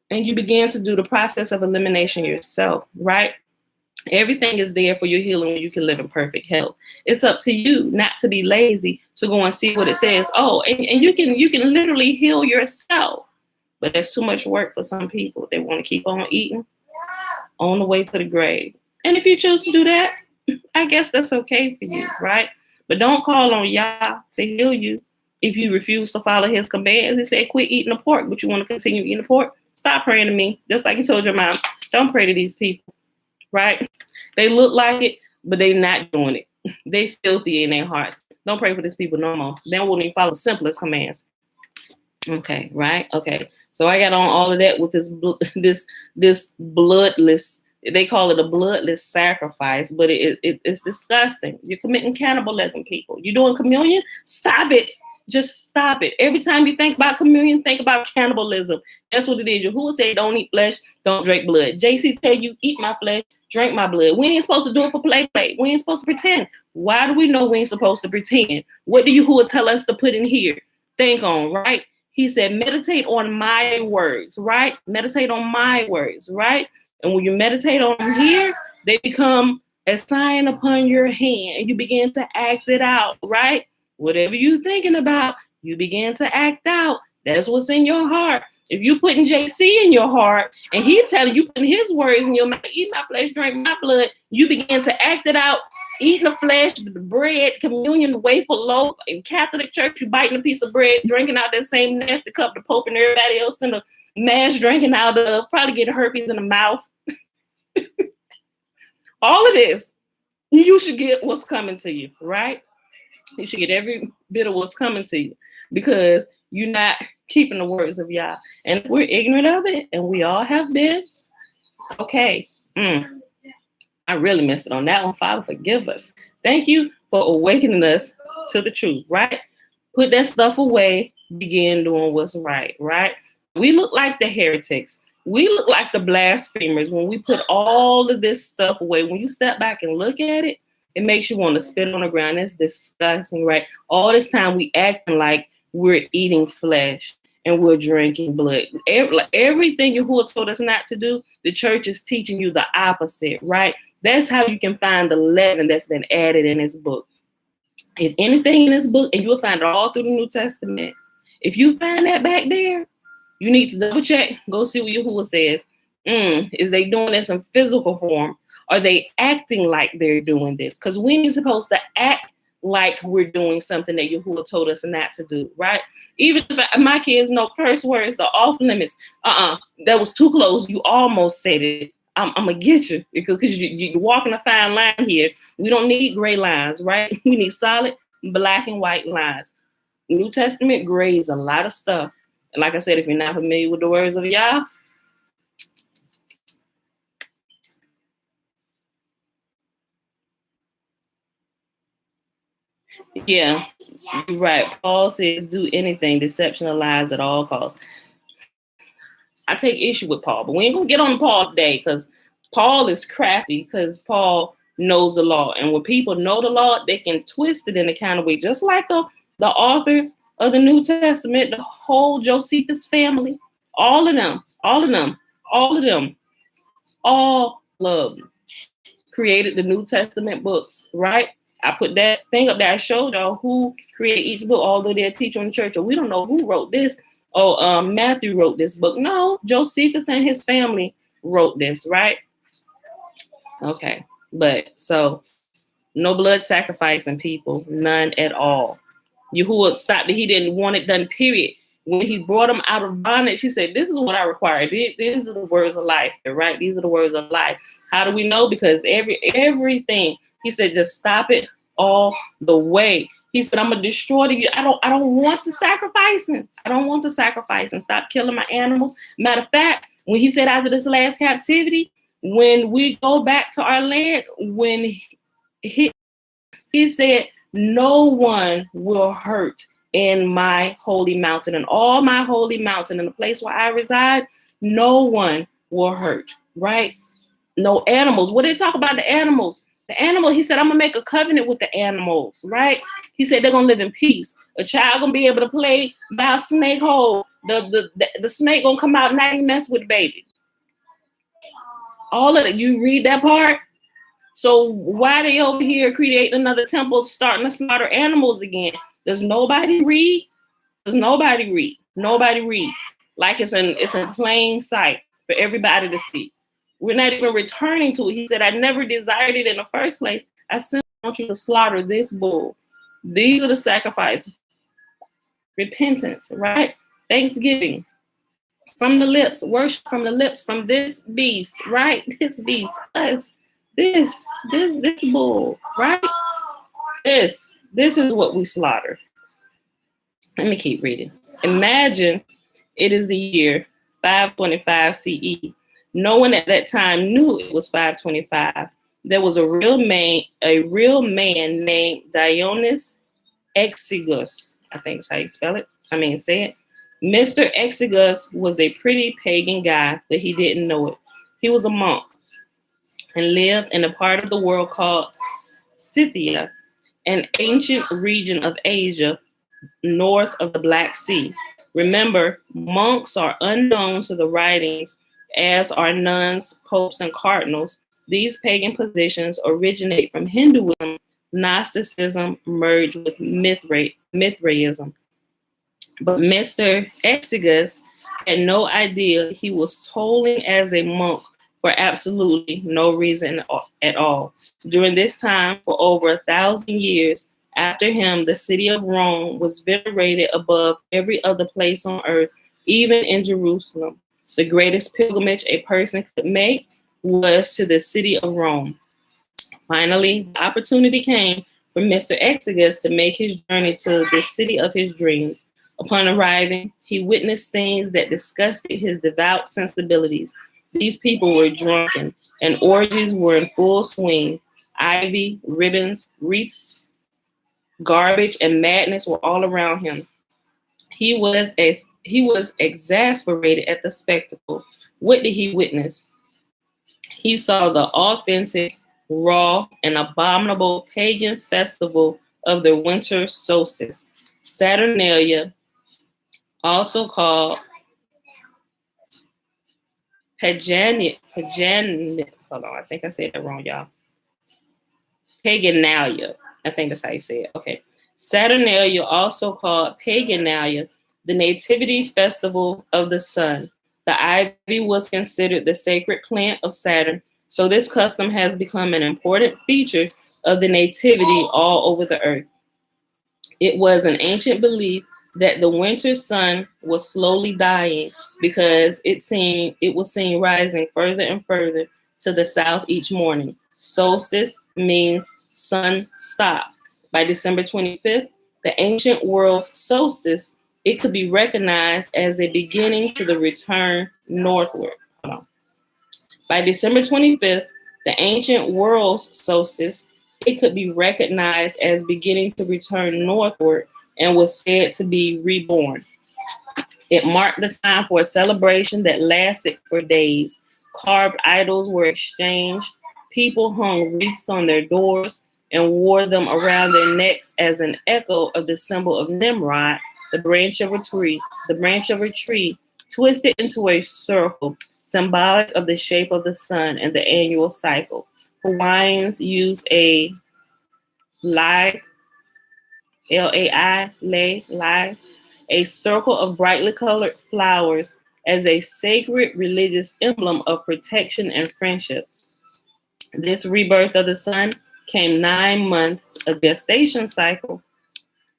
and you begin to do the process of elimination yourself, right? Everything is there for your healing when you can live in perfect health. It's up to you not to be lazy, to go and see what it says. Oh, and you can literally heal yourself. But that's too much work for some people. They want to keep on eating on the way to the grave. And if you choose to do that, I guess that's okay for you, right? But don't call on Yah to heal you if you refuse to follow his commands. He said, quit eating the pork, but you want to continue eating the pork. Stop praying to me. Just like you told your mom, don't pray to these people, right? They look like it, but they're not doing it. They filthy in their hearts. Don't pray for these people no more. They won't even follow the simplest commands. Okay, right? Okay. So I got on all of that with this bloodless. They call it a bloodless sacrifice, but it's disgusting. You're committing cannibalism, people. You're doing communion? Stop it. Just stop it. Every time you think about communion, think about cannibalism. That's what it is. Yahuwah say, don't eat flesh, don't drink blood. JC tell you, eat my flesh, drink my blood. We ain't supposed to do it for play. We ain't supposed to pretend. Why do we know we ain't supposed to pretend? What do Yahuwah tell us to put in here? Think on, right? He said, meditate on my words, right? Meditate on my words, right? And when you meditate on them here, they become a sign upon your hand, and you begin to act it out, right? Whatever you're thinking about, you begin to act out. That's what's in your heart. If you putting JC in your heart, and he telling you, putting his words in your mouth, eat my flesh, drink my blood, you begin to act it out, eating the flesh, the bread, communion, the wafer loaf. In Catholic Church, you biting a piece of bread, drinking out that same nasty cup the Pope and everybody else in the mass drinking out of, probably getting herpes in the mouth. All of this, you should get what's coming to you, right? You should get every bit of what's coming to you, because you're not keeping the words of Yah. And if we're ignorant of it, and we all have been, okay. I really missed it on that one. Father, forgive us. Thank you for awakening us to the truth, right? Put that stuff away, begin doing what's right, right? We look like the heretics. We look like the blasphemers when we put all of this stuff away. When you step back and look at it, it makes you want to spit on the ground. That's disgusting, right? All this time we acting like we're eating flesh and we're drinking blood. Everything Yahuwah told us not to do, the church is teaching you the opposite, right? That's how you can find the leaven that's been added in this book. If anything in this book, and you'll find it all through the New Testament, if you find that back there, you need to double check, go see what Yahuwah says. Is they doing this in physical form? Are they acting like they're doing this? Because we ain't supposed to act like we're doing something that Yahuwah told us not to do, right? Even if my kids know curse words, the off limits, that was too close. You almost said it. I'm gonna get you, because you're walking a fine line here. We don't need gray lines, right? We need solid black and white lines. New Testament grays a lot of stuff. And like I said, if you're not familiar with the words of Yah, Yeah, you're right. Paul says, do anything, deception or lies at all costs. I take issue with Paul, but we ain't gonna get on Paul today because Paul is crafty because Paul knows the law. And when people know the law, they can twist it in a kind of way, just like the authors of the New Testament, the whole Josephus family, all of them, all of them, all of them, all of them created the New Testament books, right? I put that thing up there. I showed y'all who created each book, although they're a teacher in the church, or we don't know who wrote this. Oh, Matthew wrote this book. No, Josephus and his family wrote this, right? Okay, but so no blood sacrificing, people, none at all. Yahuwah stopped it. He didn't want it done, period. When he brought him out of bondage, he said, this is what I require. These are the words of life, right? These are the words of life. How do we know? Because everything, he said, just stop it all the way. He said, I'm gonna destroy you. I don't want the sacrificing. I don't want the sacrificing. Stop killing my animals. Matter of fact, when he said after this last captivity, when we go back to our land, when he said, no one will hurt in my holy mountain, and all my holy mountain, in the place where I reside, no one will hurt, right? No animals. What did he talk about the animals? The animal, he said, I'm gonna make a covenant with the animals, right? He said they're gonna live in peace. A child gonna be able to play by a snake hole. The snake gonna come out and not even mess with the baby. All of it, you read that part? So why they over here creating another temple, starting to slaughter animals again? Does nobody read? Does nobody read? Nobody read. Like it's in plain sight for everybody to see. We're not even returning to it. He said, I never desired it in the first place. I simply want you to slaughter this bull. These are the sacrifices. Repentance, right? Thanksgiving. From the lips, worship from the lips, from this beast, right? This beast, us. This bull, right? This is what we slaughter. Let me keep reading. Imagine it is the year 525 CE. No one at that time knew it was 525. There was a real man named Dionysius Exiguus. I think that's how you spell it. Say it. Mr. Exiguus was a pretty pagan guy, but he didn't know it. He was a monk and lived in a part of the world called Scythia, an ancient region of Asia north of the Black Sea. Remember, monks are unknown to the writings, as are nuns, popes, and cardinals. These pagan positions originate from Hinduism. Gnosticism merged with Mithraism. But Mr. Exiguus had no idea he was tolling as a monk for absolutely no reason at all. During this time, for over 1,000 years after him, the city of Rome was venerated above every other place on earth, even in Jerusalem. The greatest pilgrimage a person could make was to the city of Rome. Finally, the opportunity came for Mr. Exiguus to make his journey to the city of his dreams. Upon arriving, he witnessed things that disgusted his devout sensibilities. These people were drunken, and orgies were in full swing. Ivy, ribbons, wreaths, garbage, and madness were all around him. He was exasperated at the spectacle. What did he witness? He saw the authentic, raw, and abominable pagan festival of the winter solstice, Saturnalia, also called Pagan. Hold on, I think I said that wrong, y'all. Paganalia. I think that's how you say it. Okay. Saturnalia, also called Paganalia, the nativity festival of the sun. The ivy was considered the sacred plant of Saturn, so this custom has become an important feature of the nativity all over the earth. It was an ancient belief that the winter sun was slowly dying because it was seen rising further and further to the south each morning. Solstice means sun stop. By December 25th, the ancient world's solstice, it could be recognized as a beginning to the return northward. By December 25th, the ancient world's solstice, it could be recognized as beginning to return northward and was said to be reborn. It marked the time for a celebration that lasted for days. Carved idols were exchanged. People hung wreaths on their doors and wore them around their necks as an echo of the symbol of Nimrod, the branch of a tree. The branch of a tree twisted into a circle, symbolic of the shape of the sun and the annual cycle. Hawaiians use a lai, lai, a circle of brightly colored flowers as a sacred religious emblem of protection and friendship. This rebirth of the sun came 9 months, a gestation cycle.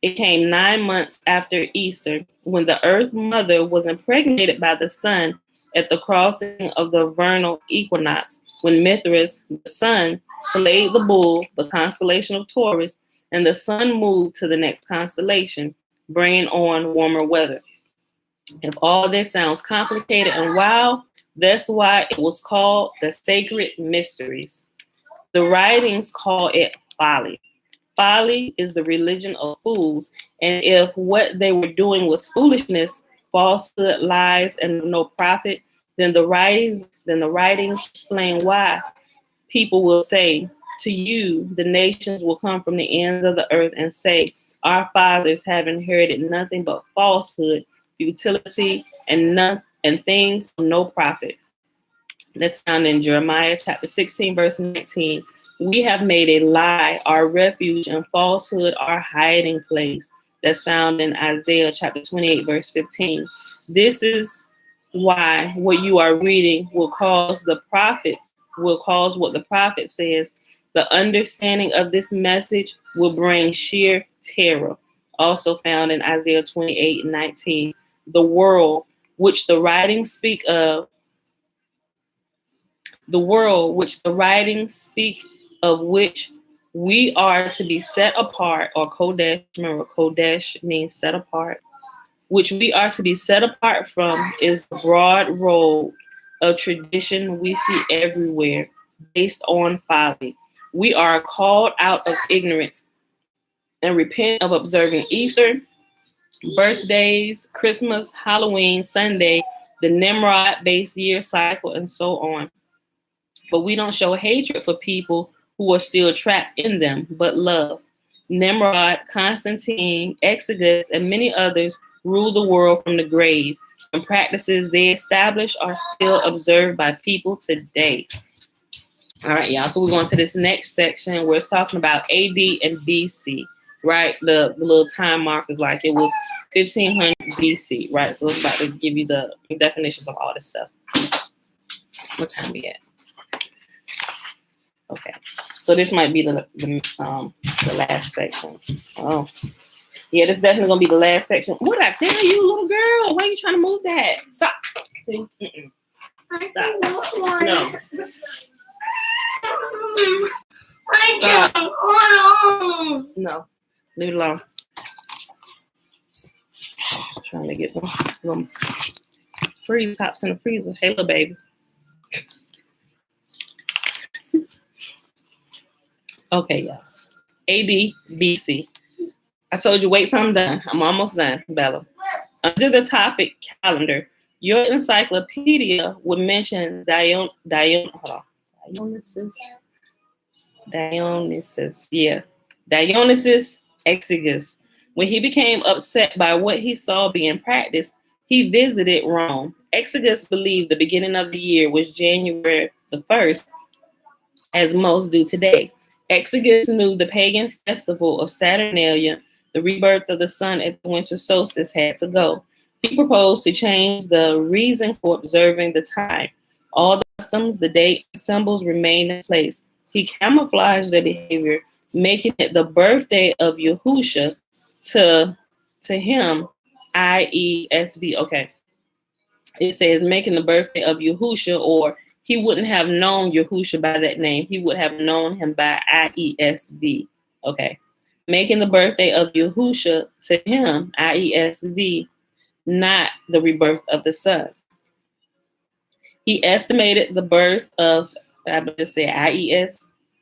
It came 9 months after Easter, when the Earth Mother was impregnated by the sun at the crossing of the vernal equinox, when Mithras, the sun, slayed the bull, the constellation of Taurus, and the sun moved to the next constellation, bringing on warmer weather. If all this sounds complicated and wild, that's why it was called the Sacred Mysteries. The writings call it folly. Folly is the religion of fools, and if what they were doing was foolishness, falsehood, lies, and no profit, then the writings explain why. People will say, to you, the nations will come from the ends of the earth and say, our fathers have inherited nothing but falsehood, futility, and things of no profit. That's found in Jeremiah chapter 16, verse 19. We have made a lie our refuge and falsehood our hiding place. That's found in Isaiah chapter 28, verse 15. This is why what you are reading will cause what the prophet says. The understanding of this message will bring sheer terror. Also found in Isaiah 28 and 19. The world which the writings speak of, which we are to be set apart, or Kodesh, remember Kodesh means set apart, which we are to be set apart from, is the broad road of tradition we see everywhere, based on folly. We are called out of ignorance and repent of observing Easter, birthdays, Christmas, Halloween, Sunday, the Nimrod-based year cycle, and so on. But we don't show hatred for people who are still trapped in them, but love. Nimrod, Constantine, Exodus, and many others rule the world from the grave, and practices they establish are still observed by people today. All right, y'all. So we're going to this next section where it's talking about AD and BC, right? The little time markers, like it was 1500 BC, right? So it's about to give you the definitions of all this stuff. What time we at? Okay, so this might be the last section. Oh, yeah, this is definitely gonna be the last section. What did I tell you, little girl? Why are you trying to move that? Stop. See? Stop. No. Stop. No. Leave it alone. Trying to get them freeze pops in the freezer. Hey, little baby. Okay, yes. AD, BC. I told you, wait till I'm done. I'm almost done, Bella. Under the topic calendar, your encyclopedia would mention Dionysus, Exiguus. When he became upset by what he saw being practiced, he visited Rome. Exiguus believed the beginning of the year was January the 1st, as most do today. Exiguus knew the pagan festival of Saturnalia, the rebirth of the sun at the winter solstice, had to go. He proposed to change the reason for observing the time. All the customs, the date, and symbols remained in place. He camouflaged their behavior, making it the birthday of Yahusha to him, IESV. Okay. It says making the birthday of Yahusha, or he wouldn't have known Yahusha by that name. He would have known him by IESV. Okay. Making the birthday of Yahusha to him, IESV, not the rebirth of the sun. He estimated the birth of, I would just say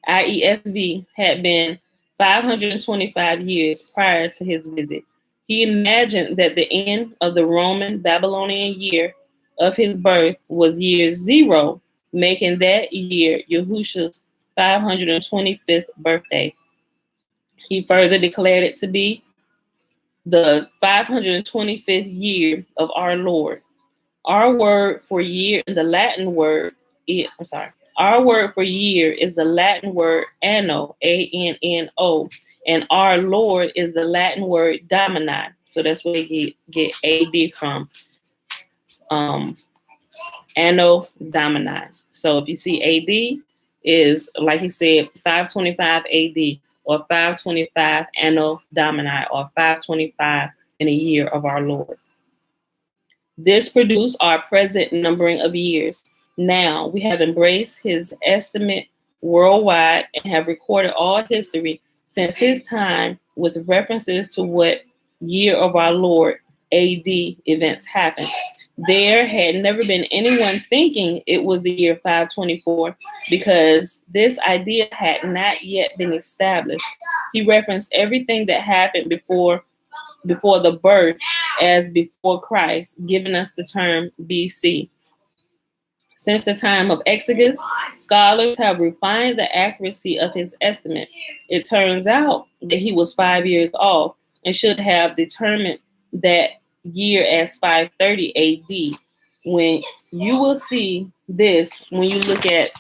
IESV, had been 525 years prior to his visit. He imagined that the end of the Roman Babylonian year of his birth was year 0, making that year Yahushua's 525th birthday. He further declared it to be the 525th year of our Lord. Our word for year, the Latin word, our word for year is the Latin word anno, A-N-N-O, and our Lord is the Latin word Domini. So that's where they get AD from. Anno Domini. So if you see AD is, like he said, 525 AD or 525 Anno Domini or 525 in a year of our Lord. This produced our present numbering of years. Now we have embraced his estimate worldwide and have recorded all history since his time with references to what year of our Lord AD events happened. There had never been anyone thinking it was the year 524 because this idea had not yet been established. He referenced everything that happened before the birth as before Christ, giving us the term BC. Since the time of Exodus, scholars have refined the accuracy of his estimate. It turns out that he was 5 years off and should have determined that year as 530 AD. When you will see this when you look at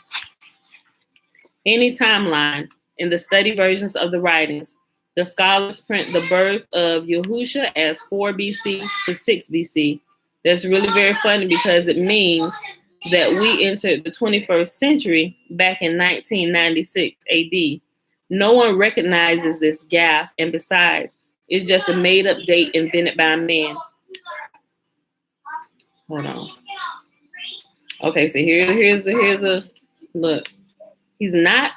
any timeline in the study versions of the writings, the scholars print the birth of Yahushua as 4 BC to 6 BC. That's really very funny because it means that we entered the 21st century back in 1996 AD. No one recognizes this gaffe, and besides, it's just a made-up date invented by a man. Hold on. Okay, so here's a look. He's not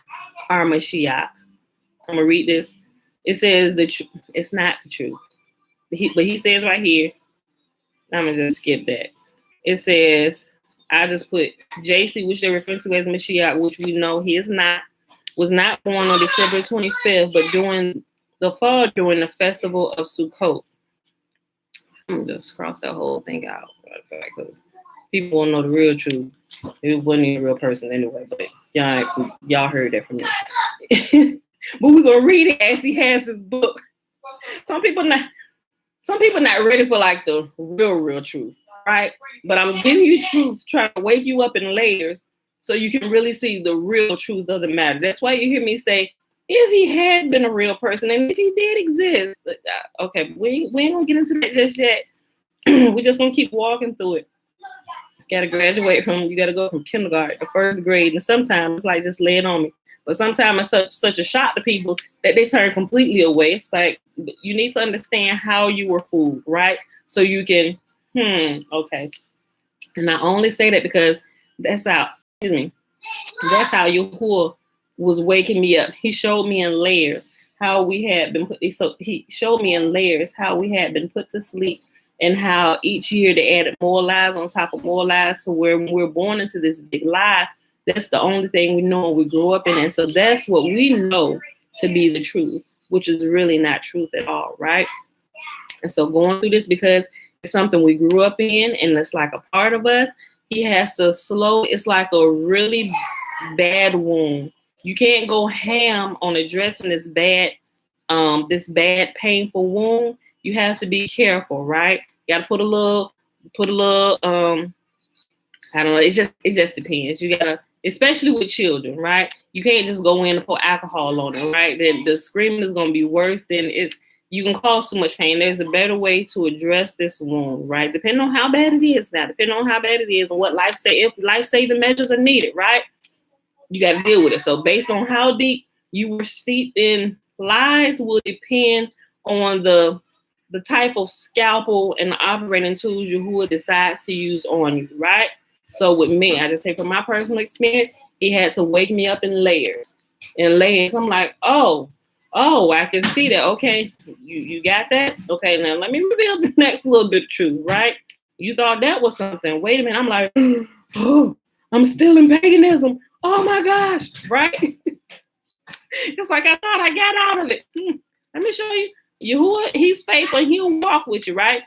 our Mashiach. I'm gonna read this. It says it's not the truth. But he says right here, I'm gonna just skip that. It says, I just put JC, which they refer to as Mashiach, which we know he is not, was not born on December 25th, but during the fall during the festival of Sukkot. I'm gonna just cross that whole thing out because people won't know the real truth. It wasn't a real person anyway, but y'all heard that from me. But we're gonna read it as he has his book. Some people not ready for like the real truth, right? But I'm giving you truth, trying to wake you up in layers so you can really see the real truth of the matter. That's why you hear me say, if he had been a real person and if he did exist, okay, we ain't gonna get into that just yet. We're just gonna keep walking through it. You gotta go from kindergarten to first grade, and sometimes it's like just lay it on me. But sometimes it's such a shock to people that they turn completely away. It's like you need to understand how you were fooled, right? So you can, okay. And I only say that because that's how Yahuwah was waking me up. He showed me in layers how we had been put. So he showed me in layers how we had been put to sleep, and how each year they added more lies on top of more lies to where when we're born into this big lie, that's the only thing we know and we grew up in. And so that's what we know to be the truth, which is really not truth at all, right? And so going through this because it's something we grew up in and it's like a part of us, he has to it's like a really bad wound. You can't go ham on addressing this bad, painful wound. You have to be careful, right? You got to put a little, I don't know. It just depends. You gotta, especially with children, right? You can't just go in and put alcohol on it, right? Then the screaming is gonna be worse than you can cause so much pain. There's a better way to address this wound, right? Depending on how bad it is now, depending on how bad it is and what if life-saving measures are needed, right? You got to deal with it. So based on how deep you were steeped in lies will depend on the type of scalpel and the operating tools Yahuwah decides to use on you, right? So with me, I just say from my personal experience, he had to wake me up in layers. I'm like, oh, I can see that. Okay, you got that? Okay, now let me reveal the next little bit of truth, right? You thought that was something. Wait a minute. I'm like, oh, I'm still in paganism. Oh my gosh, right? It's like I thought I got out of it. Let me show you. Yahuwah, he's faithful. He'll walk with you, right?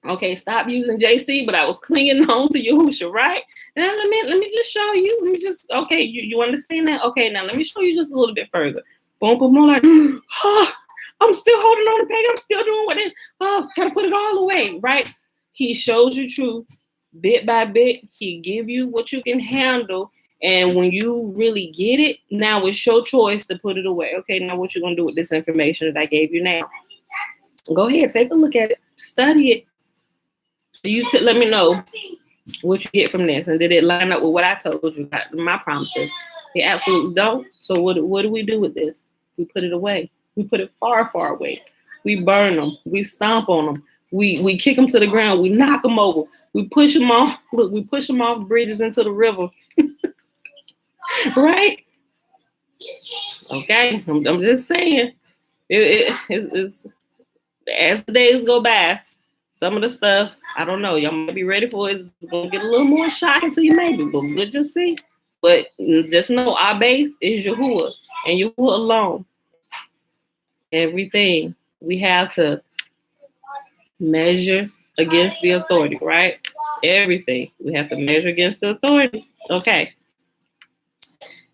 Okay, stop using JC, but I was clinging on to Yahusha, right? Now let me just show you. Let me just, okay, you understand that? Okay, now let me show you just a little bit further. Boom, boom, boom, like, oh, I'm still holding on to Pagan. I'm still doing what it, oh, gotta put it all away, right? He shows you truth bit by bit. He give you what you can handle. And when you really get it, now it's your choice to put it away. Okay, now what you gonna do with this information that I gave you now? Go ahead, take a look at it, study it. You let me know what you get from this, and did it line up with what I told you about my promises? It absolutely don't. So what do we do with this? We put it away. We put it far, far away. We burn them. We stomp on them. We kick them to the ground. We knock them over. We push them off. Look, we push them off bridges into the river. Right? Okay, I'm just saying. It's as the days go by, some of the stuff, I don't know, y'all might be ready for it. It's gonna get a little more shocking to you, maybe, but we'll just see. But just know our base is Yahuwah and Yahuwah alone. Everything we have to measure against the authority, right? Everything we have to measure against the authority. Okay.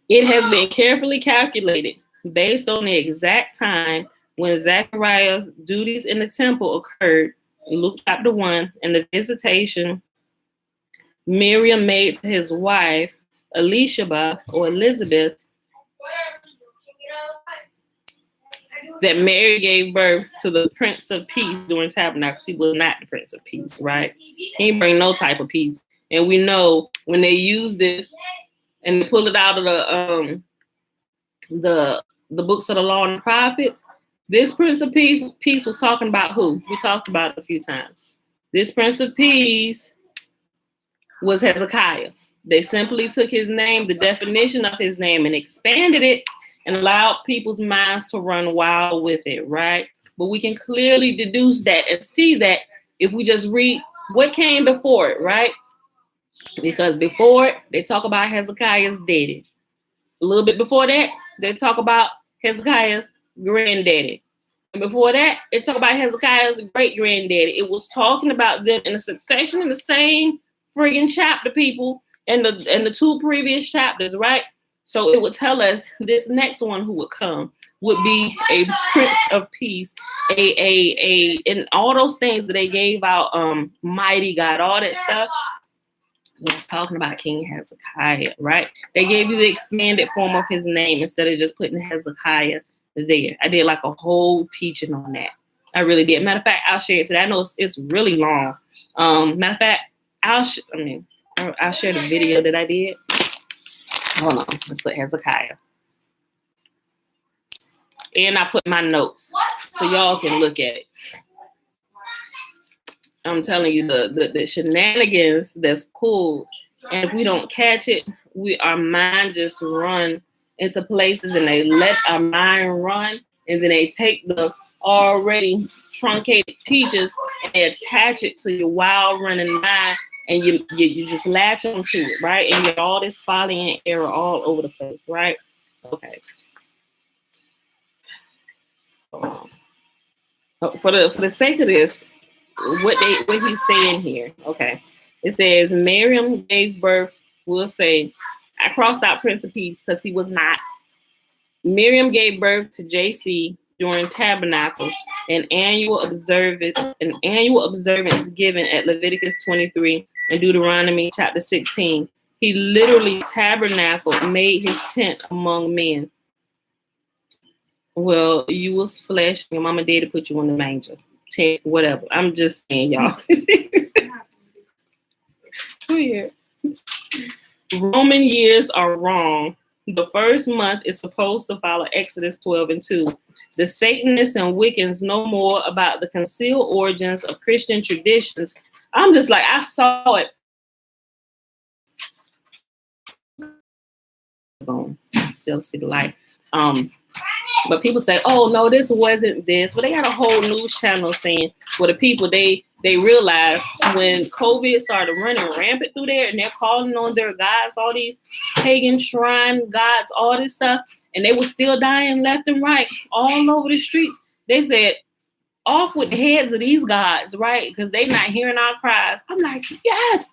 It has been carefully calculated based on the exact time when Zechariah's duties in the temple occurred, Luke chapter 1, and the visitation Miriam made to his wife, Elisheba or Elizabeth, that Mary gave birth to the Prince of Peace during Tabernacles. He was not the Prince of Peace, right? He didn't bring no type of peace. And we know when they use this and pull it out of the books of the law and the prophets, this Prince of Peace was talking about who? We talked about it a few times. This Prince of Peace was Hezekiah. They simply took his name, the definition of his name, and expanded it and allowed people's minds to run wild with it, right? But we can clearly deduce that and see that if we just read what came before it, right? Because before it, they talk about Hezekiah's daddy. A little bit before that, they talk about Hezekiah's granddaddy. And before that, they talk about Hezekiah's great-granddaddy. It was talking about them in a succession in the same friggin' chapter, people, and the two previous chapters, right? So it would tell us this next one who would come would be a Prince of Peace, and all those things that they gave out, mighty God, all that stuff. Was talking about King Hezekiah, right? They gave you the expanded form of his name instead of just putting Hezekiah there. I did like a whole teaching on that. I really did. Matter of fact, I'll share it today. I know it's really long. Matter of fact, I'll share the video that I did. Hold on, let's put Hezekiah. And I put my notes so y'all can look at it. I'm telling you, the shenanigans that's pulled, and if we don't catch it, our mind just run into places, and they let our mind run, and then they take the already truncated teachers and they attach it to your wild running mind, and you just latch onto it, right? And you get all this folly and error all over the place, right? Okay. For the sake of this, what he's saying here, okay. It says Miriam gave birth, we'll say, I crossed out Prince of Peace because he was not. Miriam gave birth to JC during Tabernacles, an annual observance given at Leviticus 23 and Deuteronomy chapter 16. He literally tabernacled, made his tent among men. Well, you was flesh, your mama and daddy put you in the manger. Whatever. I'm just saying, y'all. Oh, yeah. Roman years are wrong. The first month is supposed to follow Exodus 12:2. The Satanists and Wiccans know more about the concealed origins of Christian traditions. I'm just like, I saw it. Still see the light. But people say, oh, no, this wasn't this. But they got a whole news channel saying, well, the people, they they realized when COVID started running rampant through there and they're calling on their gods, all these pagan shrine gods, all this stuff, and they were still dying left and right all over the streets. They said, off with the heads of these gods, right? Because they not hearing our cries. I'm like, yes,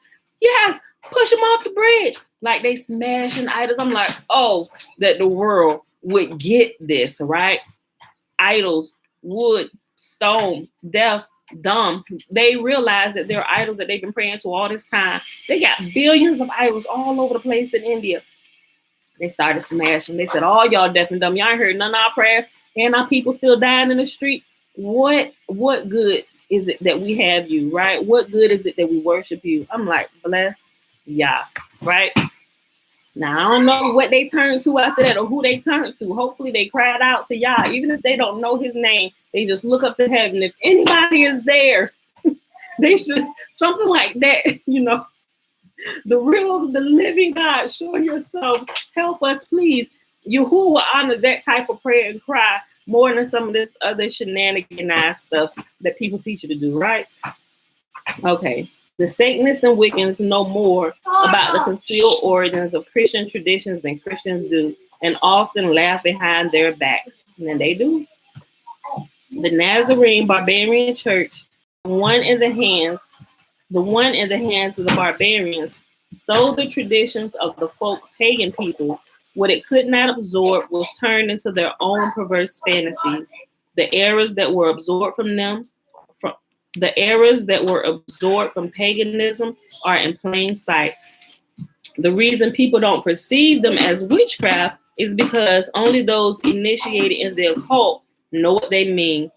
push them off the bridge. Like they smashing idols. I'm like, oh, that the world would get this, right? Idols, wood, stone, deaf, dumb. They realize that there are idols that they've been praying to all this time. They got billions of idols all over the place in India. They started smashing. They said, all y'all deaf and dumb. Y'all ain't heard none of our prayers, and our people still dying in the street. What good is it that we have you, right? What good is it that we worship you? I'm like, bless Yah, right? Now, I don't know what they turned to after that or who they turned to. Hopefully they cried out to Yah. Even if they don't know his name, they just look up to heaven. If anybody is there, they should, something like that, you know. The living God, show yourself. Help us, please. Yahuwah will honor that type of prayer and cry more than some of this other shenanigan stuff that people teach you to do, right? Okay. The Satanists and Wiccans know more about the concealed origins of Christian traditions than Christians do, and often laugh behind their backs. And they do. The Nazarene Barbarian Church, the one in the hands of the barbarians, stole the traditions of the folk pagan people. What it could not absorb was turned into their own perverse fantasies. The errors that were absorbed from paganism are in plain sight. The reason people don't perceive them as witchcraft is because only those initiated in the occult know what they mean.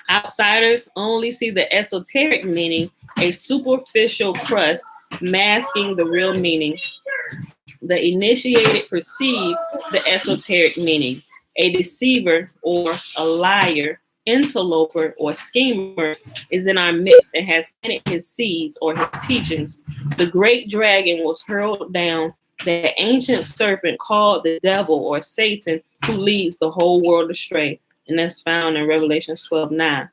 Outsiders only see the esoteric meaning, a superficial crust masking the real meaning. The initiated perceive the esoteric meaning. A deceiver or a liar, interloper or schemer is in our midst and has planted his seeds or his teachings. The great dragon was hurled down, the ancient serpent called the devil or Satan, who leads the whole world astray. And that's found in Revelation 12:9.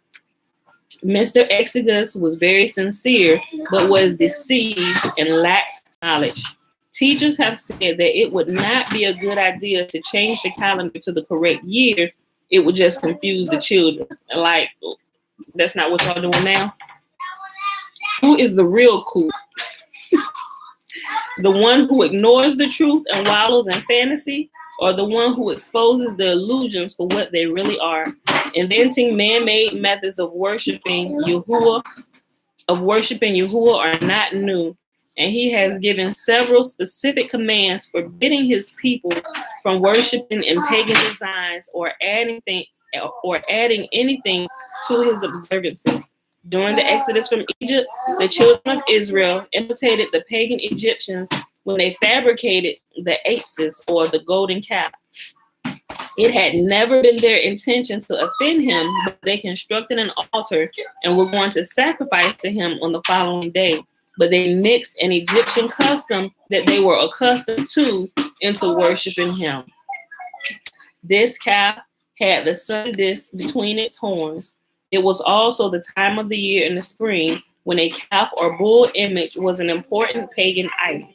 Mr. Exodus was very sincere, but was deceived and lacked knowledge. Teachers have said that it would not be a good idea to change the calendar to the correct year. It would just confuse the children. And like, that's not what y'all doing now. Who is the real kook? The one who ignores the truth and wallows in fantasy, or the one who exposes the illusions for what they really are? Inventing man-made methods of worshiping Yahuwah are not new, and he has given several specific commands forbidding his people from worshiping in pagan designs or adding anything to his observances. During the Exodus from Egypt, the children of Israel imitated the pagan Egyptians when they fabricated the apsis or the golden calf. It had never been their intention to offend him, but they constructed an altar and were going to sacrifice to him on the following day. But they mixed an Egyptian custom that they were accustomed to into worshiping him. This calf had the sun disk between its horns. It was also the time of the year in the spring when a calf or bull image was an important pagan item.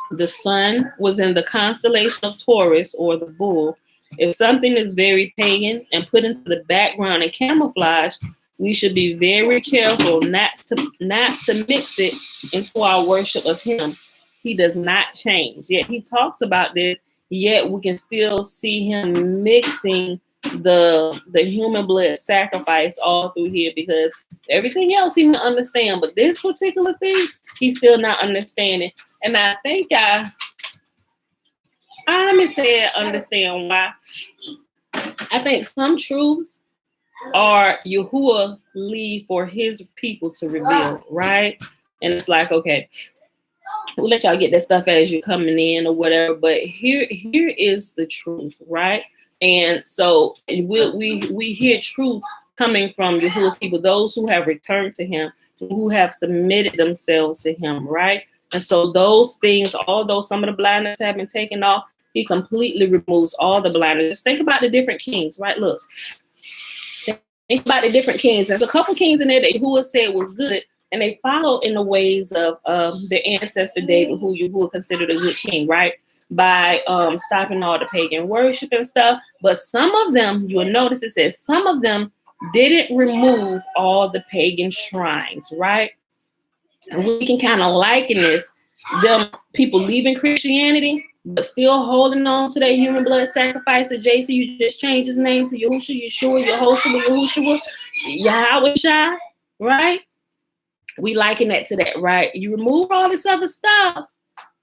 The sun was in the constellation of Taurus, or the bull. If something is very pagan and put into the background and camouflage, we should be very careful not to mix it into our worship of him. He does not change. Yet he talks about this, yet we can still see him mixing the human blood sacrifice all through here, because everything else he can understand, but this particular thing, he's still not understanding. And I think I'm gonna say I understand why. I think some truths are Yahuwah leave for his people to reveal, right? And it's like, okay, we'll let y'all get that stuff as you're coming in or whatever, but here is the truth, right? And so we hear truth coming from Yahuwah's people, those who have returned to him, who have submitted themselves to him, right? And so those things, although some of the blindness have been taken off, he completely removes all the blindness. Just think about the different kings, right? Look, Think about the different kings. There's a couple kings in there that Yahuwah said was good, and they follow in the ways of their ancestor David, who Yahuwah considered a good king, right? By stopping all the pagan worship and stuff. But some of them, you will notice it says some of them didn't remove all the pagan shrines, right? And we can kind of liken this, them people leaving Christianity, but still holding on to that human blood sacrifice that JC, you just changed his name to Yahushua, Yahushua, Yahweh Shai, right? We liken that to that, right? You remove all this other stuff,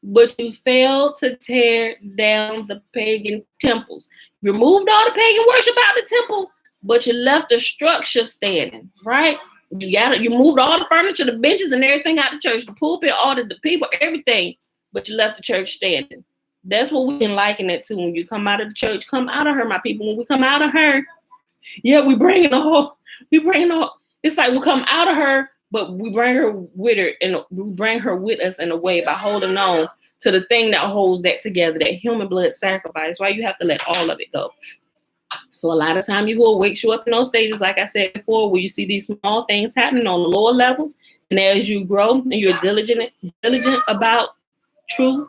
but you failed to tear down the pagan temples. You removed all the pagan worship out of the temple, but you left the structure standing, right? You moved all the furniture, the benches, and everything out of the church, the pulpit, all the people, everything, but you left the church standing. That's what we can liken it to. When you come out of the church, come out of her, my people. When we come out of her, yeah, we bring the whole. It's like we come out of her, but we bring her with her, and we bring her with us in a way by holding on to the thing that holds that together, that human blood sacrifice. Right? You have to let all of it go. So a lot of time you will wake you up in those stages, like I said before, where you see these small things happening on the lower levels, and as you grow and you're diligent about truth,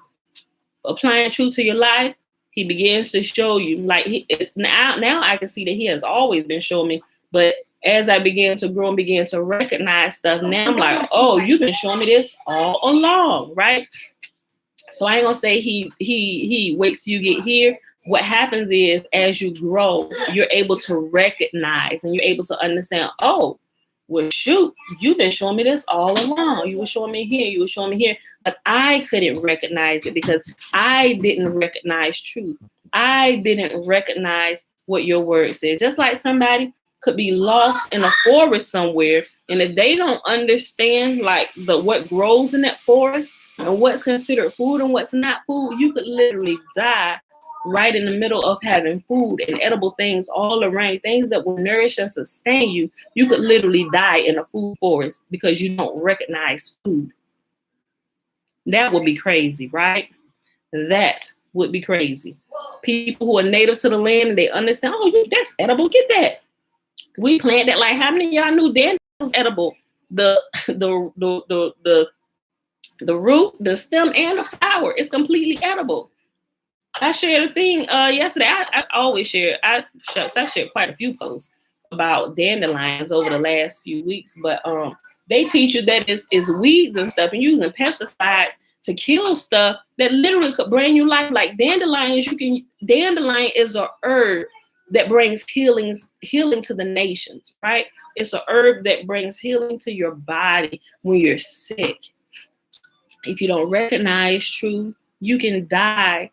applying truth to your life, he begins to show you. Like now I can see that he has always been showing me, but as I began to grow and begin to recognize stuff, now I'm like, oh, you've been showing me this all along, right? So I ain't gonna say he waits till you get here. What happens is, as you grow, you're able to recognize and you're able to understand, oh, well, shoot, you've been showing me this all along. You were showing me here, you were showing me here, but I couldn't recognize it because I didn't recognize truth. I didn't recognize what your word says. Just like somebody could be lost in a forest somewhere, and if they don't understand like what grows in that forest and what's considered food and what's not food, you could literally die right in the middle of having food and edible things all around, things that will nourish and sustain you. You could literally die in a food forest because you don't recognize food. That would be crazy, right? That would be crazy. People who are native to the land and they understand, oh, that's edible, get that. We plant that. Like, how many of y'all knew dandelion was edible? The root, the stem, and the flower is completely edible. I shared a thing yesterday. I always share. I shared quite a few posts about dandelions over the last few weeks. But they teach you that it's weeds and stuff, and using pesticides to kill stuff that literally could bring you life. Like dandelions, dandelion is a herb that brings healing to the nations, right? It's a herb that brings healing to your body when you're sick. If you don't recognize truth, you can die.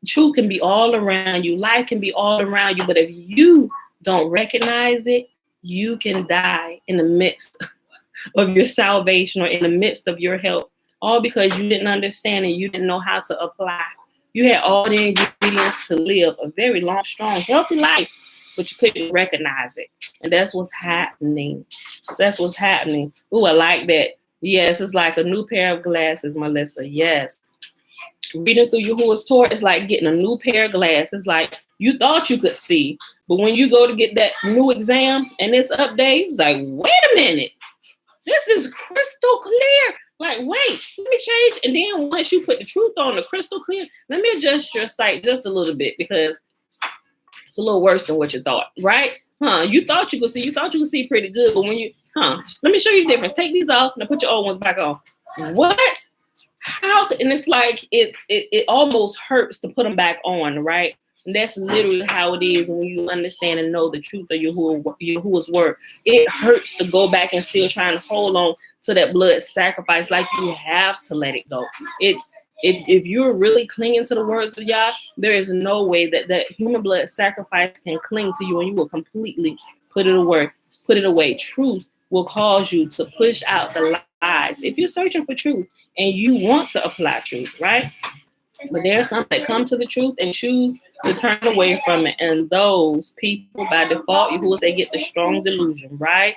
Truth can be all around you. Life can be all around you. But if you don't recognize it, you can die in the midst of your salvation or in the midst of your health, all because you didn't understand and you didn't know how to apply. You had all the ingredients to live a very long, strong, healthy life, but you couldn't recognize it. And that's what's happening. Ooh, I like that. Yes, it's like a new pair of glasses, Melissa. Yes. Reading through Yahuwah's Torah is like getting a new pair of glasses. It's like you thought you could see, but when you go to get that new exam and it's update, it's like, wait a minute, this is crystal clear. Like, wait, let me change. And then once you put the truth on the crystal clear, let me adjust your sight just a little bit because it's a little worse than what you thought, right? You thought you could see pretty good, but when you, let me show you the difference. Take these off and put your old ones back on. What? How? And it's like it almost hurts to put them back on, right? And that's literally how it is when you understand and know the truth of Yahuwah's word. It hurts to go back and still trying to hold on to that blood sacrifice. Like, you have to let it go. It's if you're really clinging to the words of Yah, there is no way that human blood sacrifice can cling to you and you will completely put it away. Truth will cause you to push out the lies. If you're searching for truth and you want to apply truth, right? But there are some that come to the truth and choose to turn away from it. And those people, by default, Yahuwah say, get the strong delusion, right?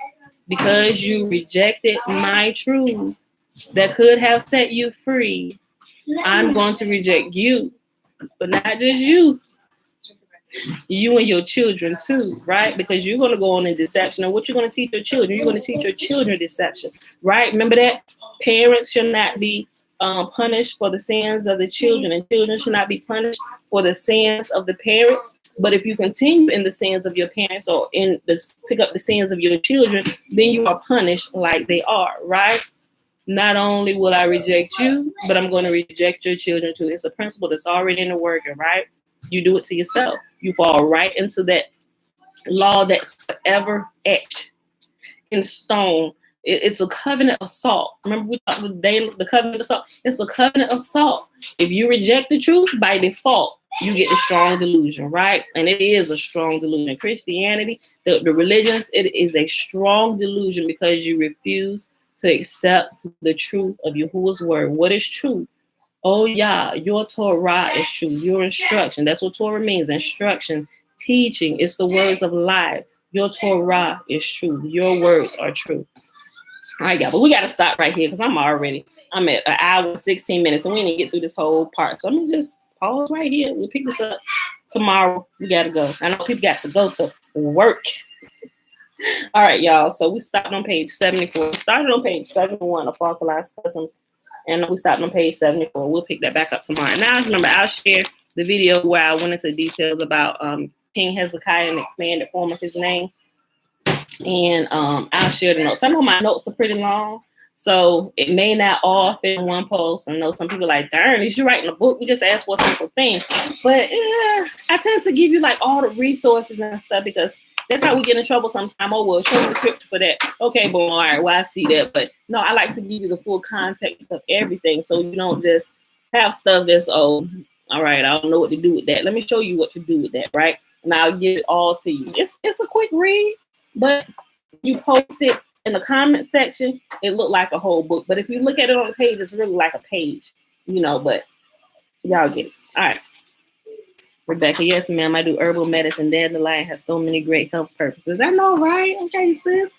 Because you rejected my truth that could have set you free, I'm going to reject you. But not just you. You and your children too, right? Because you're going to go on in deception. And what you're going to teach your children? You're going to teach your children deception, right? Remember that parents should not be punished for the sins of the children, and children should not be punished for the sins of the parents. But if you continue in the sins of your parents or in the pick up the sins of your children, then you are punished like they are, right? Not only will I reject you, but I'm going to reject your children too. It's a principle that's already in the working, right? You do it to yourself. You fall right into that law that's forever etched in stone. It's a covenant of salt. Remember we talked the covenant of salt? It's a covenant of salt. If you reject the truth, by default, you get the strong delusion, right? And it is a strong delusion. Christianity, the religions, it is a strong delusion because you refuse to accept the truth of Yahuwah's word. What is true? Oh yeah, your Torah is true. Your instruction. That's what Torah means. Instruction, teaching. It's the words of life. Your Torah is true. Your words are true. All right, y'all, but we got to stop right here because I'm at an hour and 16 minutes and we didn't get through this whole part. So I'm going to just pause right here. We'll pick this up tomorrow. We got to go. I know people got to go to work. All right, y'all. So we stopped on page 74. We started on page 71 of Fossilized Customs, and we stopped on page 74. We'll pick that back up tomorrow. Now, remember, I'll share the video where I went into details about King Hezekiah and expanded form of his name. And I'll share the notes. Some of my notes are pretty long, so it may not all fit in one post. I know some people are like, darn, is you writing a book? We just asked for a simple thing. But I tend to give you like all the resources and stuff because that's how we get in trouble sometimes. Oh, well, show me the scripture for that. Okay, boom, all right, well, I see that. But no, I like to give you the full context of everything so you don't just have stuff that's, oh, all right, I don't know what to do with that. Let me show you what to do with that, right? And I'll give it all to you. It's a quick read. But you post it in the comment section, it looked like a whole book. But if you look at it on the page, it's really like a page, but y'all get it. All right. Rebecca, yes, ma'am, I do herbal medicine. Dandelion has so many great health purposes. I know, right? Okay, sis.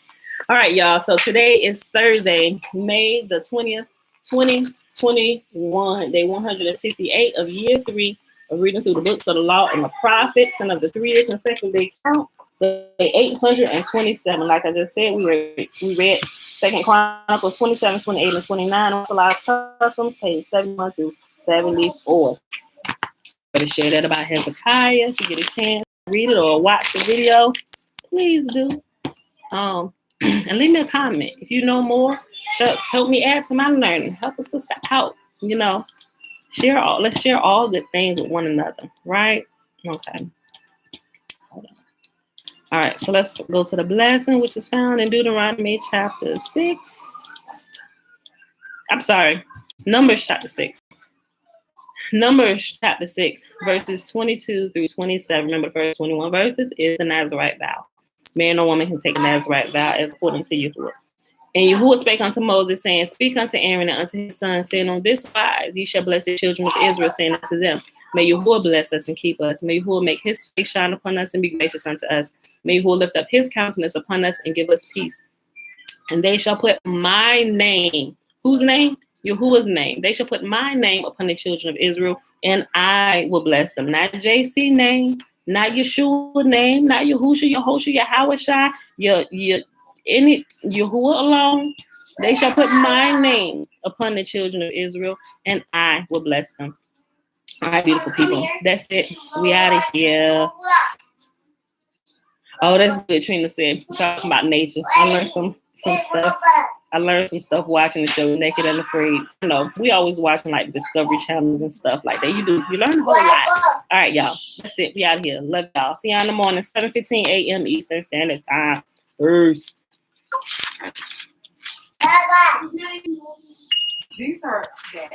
All right, y'all. So today is Thursday, May the 20th, 2021, day 158 of year 3 of reading through the books of the law and the prophets, and of the 3 consecutive day count. The 827, like I just said, we read 2 Chronicles 27, 28, and 29 on Fossilized Customs, page 71 through 74. Better share that about Hezekiah if you get a chance to read it or watch the video. Please do. And leave me a comment. If you know more, shucks, help me add to my learning. Help a sister out. Let's share all good things with one another, right? Okay. Hold on. All right, so let's go to the blessing, which is found in Deuteronomy chapter 6. I'm sorry, Numbers chapter 6. Numbers chapter 6, verses 22 through 27. Remember, the first 21 verses is the Nazarite vow. Man or woman can take a Nazarite vow as according to Yahuwah. And Yahuwah spake unto Moses, saying, Speak unto Aaron and unto his sons, saying, On this wise ye shall bless the children of Israel, saying unto them, May Yahuwah bless us and keep us. May Yahuwah make his face shine upon us and be gracious unto us. May Yahuwah lift up his countenance upon us and give us peace. And they shall put my name. Whose name? Yahuwah's name. They shall put my name upon the children of Israel, and I will bless them. Not JC name, not Yeshua name, not Yahusha, Yehoshua, Yahawashai, any Yahuwah alone. They shall put my name upon the children of Israel, and I will bless them. All right, beautiful people. That's it. We out of here. Oh, that's good. Trina said, talking about nature. I learned some stuff. I learned some stuff watching the show Naked and Afraid. We always watching like Discovery channels and stuff like that. You learn a whole lot. All right, y'all. That's it. We out of here. Love y'all. See y'all in the morning, 7:15 a.m. Eastern Standard Time. Peace. These are bad.